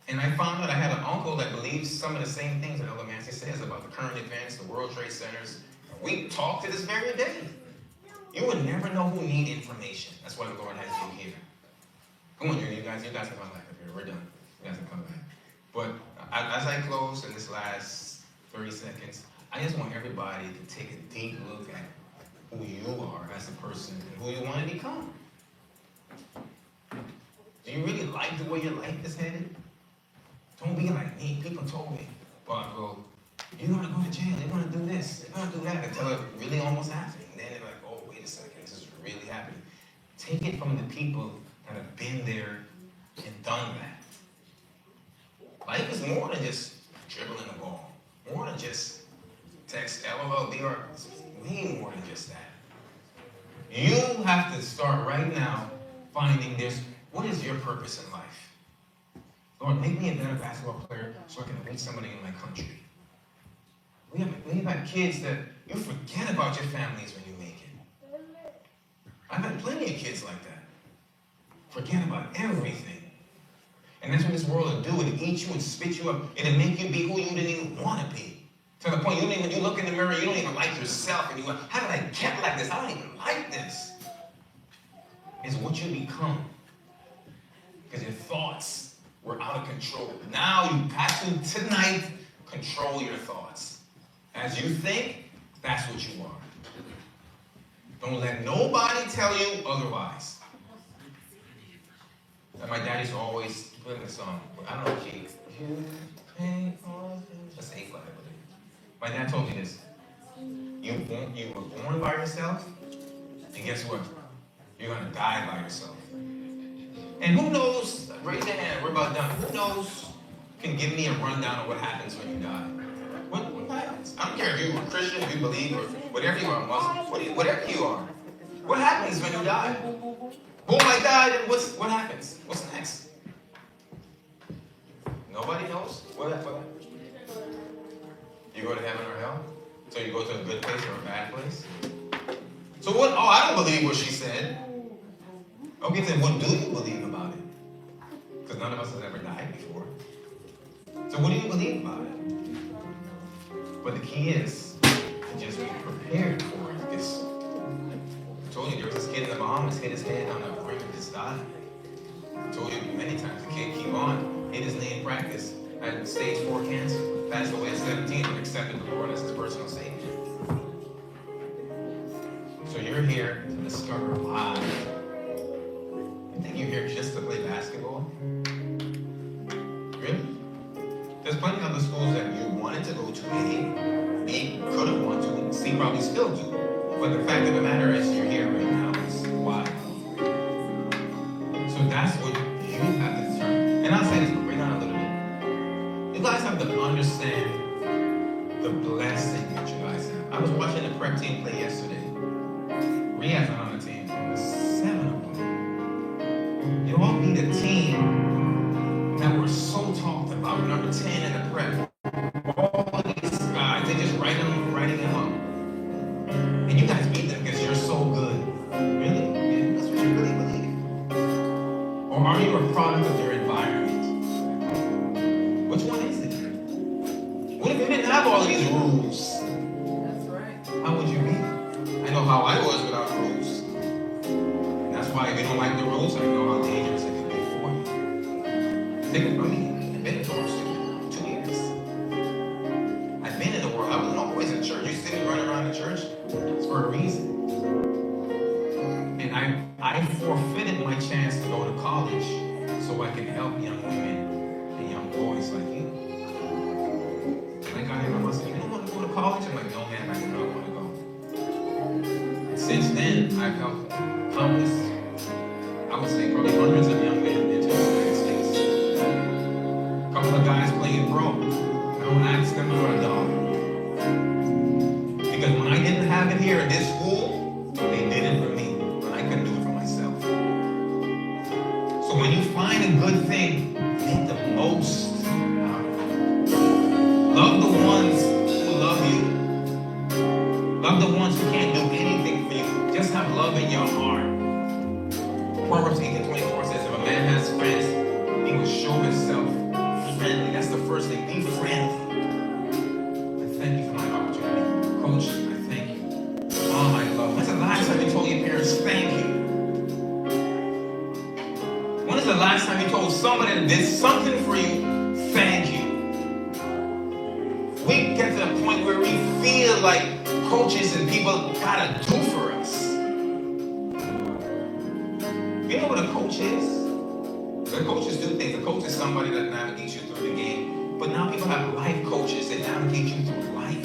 S1: And I found out I had an uncle that believes some of the same things that Elder Massey says about the current events, the World Trade Centers. We talk to this very day. You would never know who need information. That's why the Lord has you here. Come on, you guys can come back up here. We're done. You guys can come back. But as I close in this last 30 seconds, I just want everybody to take a deep look at who you are as a person and who you want to become. Do you really like the way your life is headed? Don't be like me. People told me, well, you're going to go to jail. You're going to do this. You're going to do that until it really almost happened. And then they're like, oh, wait a second. This is really happening. Take it from the people that have been there and done that. Life is more than just dribbling the ball. More than just text LOL, BR. It's way more than just that. You have to start right now finding this. What is your purpose in life? Lord, make me a better basketball player so I can reach somebody in my country. We have kids that you forget about your families when you make it. I've had plenty of kids like that. Forget about everything. And that's what this world will do. It'll eat you and spit you up. It'll make you be who you didn't even want to be. To the point you look in the mirror, you don't even like yourself. And you go, how did I get like this? I don't even like this. is what you become. Because your thoughts were out of control. Now you have to, tonight, control your thoughts. As you think, that's what you are. Don't let nobody tell you otherwise. And my dad used to always play this song. I don't know if he... That's A flat, I believe. My dad told me this. You were born by yourself, and guess what? You're going to die by yourself. And who knows, raise your hand, we're about done. Who knows can give me a rundown of what happens when you die? What happens? I don't care if you're a Christian, if you believe, or whatever you are, Muslim, whatever you are. What happens when you die? Boom, I died, and what happens? What's next? Nobody knows? What? You go to heaven or hell? So you go to a good place or a bad place? So what? Oh, I don't believe what she said. Okay, then what do you believe about it? Because none of us has ever died before. So what do you believe about it? But the key is to just be prepared for it. Because I told you there was this kid in the Bahamas hit his head on the brink of his die. I told you many times the kid keep on, hit his knee in practice, had stage 4 cancer, passed away at 17 and accepted the Lord as his personal savior. So you're here to discover why. You think you're here just to play basketball? Really? There's plenty of other schools that you wanted to go to, A, could have wanted to, C, probably still do. But the fact of the matter is you're here right now. Is why. So that's what you have to determine. And I'll say this, but bring on a little bit. You guys have to understand the blessing that you guys have. I was watching the prep team play yesterday. Riyadh's not on the team. 7 of them. You all beat a team that were so talked about. Number 10 in the prep. All these guys, they just writing them up. And you guys beat them because you're so good. Really? Yeah, that's what you really believe. Or are you a product of your environment? Which one is it? What if you didn't have all of these rules?
S2: That's right.
S1: How would you be? I know how I was without rules. And that's why if you don't like the rules, I know how dangerous it can be for you. Take it from me. I've been a Torah student 2 years. I've been in the world. I was always in church. You see me running around the church? It's for a reason. And I forfeited my chance to go to college so I can help young women and young boys like you. And I got here and I said, you don't want to go to college? I'm like, no man, I do not want to go. Since then, I've helped countless, I would say probably hundreds of young men into the United States. A couple of guys playing pro. I don't ask them for a dollar. Because when I didn't have it here at this school, they did it for me. But I couldn't do it for myself. So when you find a good thing, make the most out of it. Love the ones who love you. Love the ones who can't do anything for you. Just have love in your heart. Proverbs 18:24 says, if a man has friends, he will show himself friendly. That's the first thing. Be friendly. I thank you for my opportunity. Coach, I thank you. Oh, my love. When's the last time you told your parents, thank you? When is the last time you told somebody that did something for you, thank you? We get to the point where we feel like coaches and people gotta do for us. You know what a coach is? The coaches do things. A coach is somebody that navigates you through the game. But now people have life coaches that navigate you through life.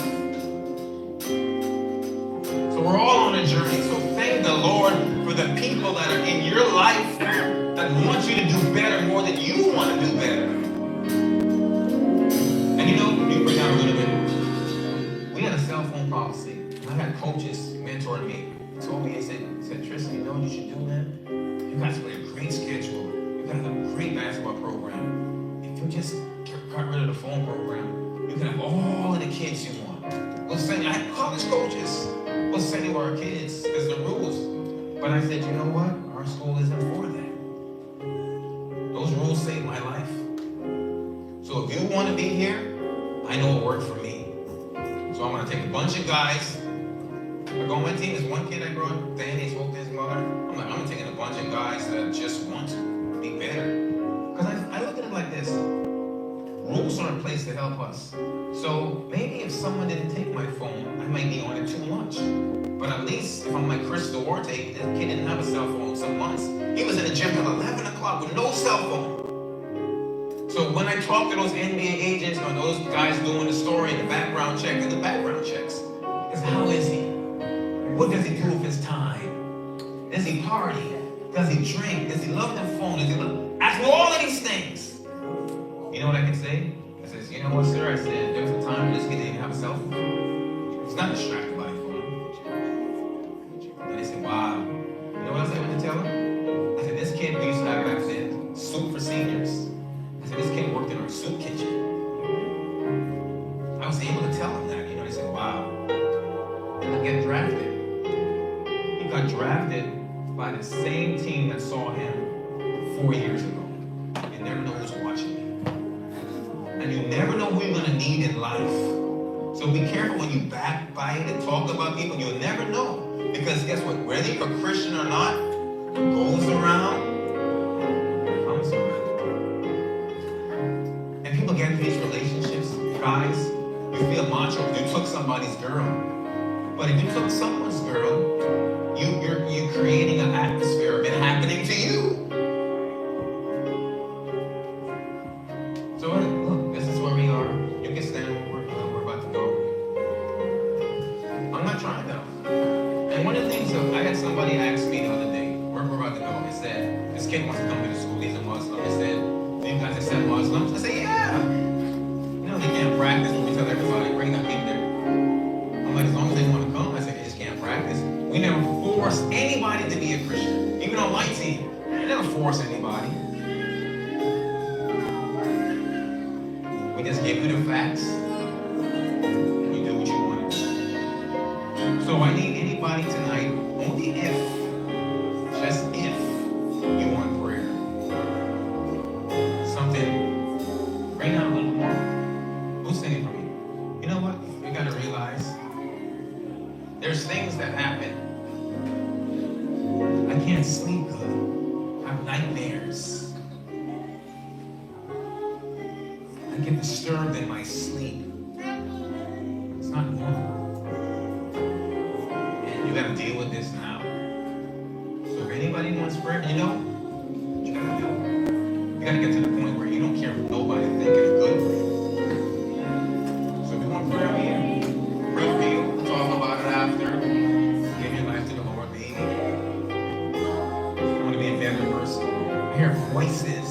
S1: So we're all on a journey. So thank the Lord for the people that are in your life that want you to do better more than you want to do better. And you know, you bring out a little bit. We had a cell phone policy. I had coaches mentoring me. They told me, they said, Tristan, you know what you should do, man? You guys play a great schedule. You got a great basketball program. If you just got rid of the phone program, you can have all of the kids you want. We'll send you, I had college coaches. We'll send you our kids. There's the rules. But I said, you know what? Our school isn't for that. Those rules saved my life. So if you want to be here, I know it worked for me. So I'm going to take a bunch of guys, a going team. There's one kid I brought, Danny spoke to his mother. I'm like, I'm taking a bunch of guys that just want to be better. Because I look at it like this. Rules are in place to help us. So maybe if someone didn't take my phone, I might be on it too much. But at least if I'm like Chris Duarte, the kid didn't have a cell phone some months. He was in the gym till 11 o'clock with no cell phone. So when I talk to those NBA agents or those guys doing the story and the background check, and the background checks, because how is he? What does he do with his time? Does he party? Does he drink? Does he love the phone? Does he love... Ask me all of these things. You know what I can say? I says, you know what, sir? I said, there was a time when this kid didn't even have a cell phone. He's not distracted by a phone. And they said, wow. You know what else I went to tell him? I said, this kid we used to have back then, soup for seniors. I said, this kid worked in our soup kitchen. I was able to tell him that. You know, they said, wow. And he'll get drafted. He got drafted by the same team that saw him 4 years ago. You never know who's watching you. And you never know who you're going to need in life. So be careful when you backbite and talk about people. You'll never know. Because guess what? Whether you're a Christian or not, what goes around comes around. And people get into these relationships, guys, you feel macho if you took somebody's girl. But if you took someone's girl, you're creating an atmosphere of it happening to you. So look, this is where we are. You can stand where we're about to go. I'm not trying to. And one of the things, I had somebody ask me the other day, where we're about to go. They said, this kid wants to come to the school, he's a Muslim. They said, do you guys accept Muslims? I said, yeah. You know, they can't practice when we tell everybody, bring that kid there. I'm like, as long as they want to come, I said, they just can't practice. We never force anybody to be a Christian. Even on my team, we never force anybody. We just give you the facts, and you do what you want to do. So I need anybody tonight, only if, just if, you want prayer. Something, bring out a little more. Who's singing for me? You know what? We got to realize there's things that happen. I can't sleep good. I have nightmares. I get disturbed in my sleep. It's not normal. And you gotta deal with this now. So if anybody wants prayer, you know, you gotta do it. You gotta get to the point where you don't care what nobody thinks is good for you. So if you want prayer here, pray for you. We'll talk about it after. Give your life to the Lord, baby. You want to be a better person. I hear voices.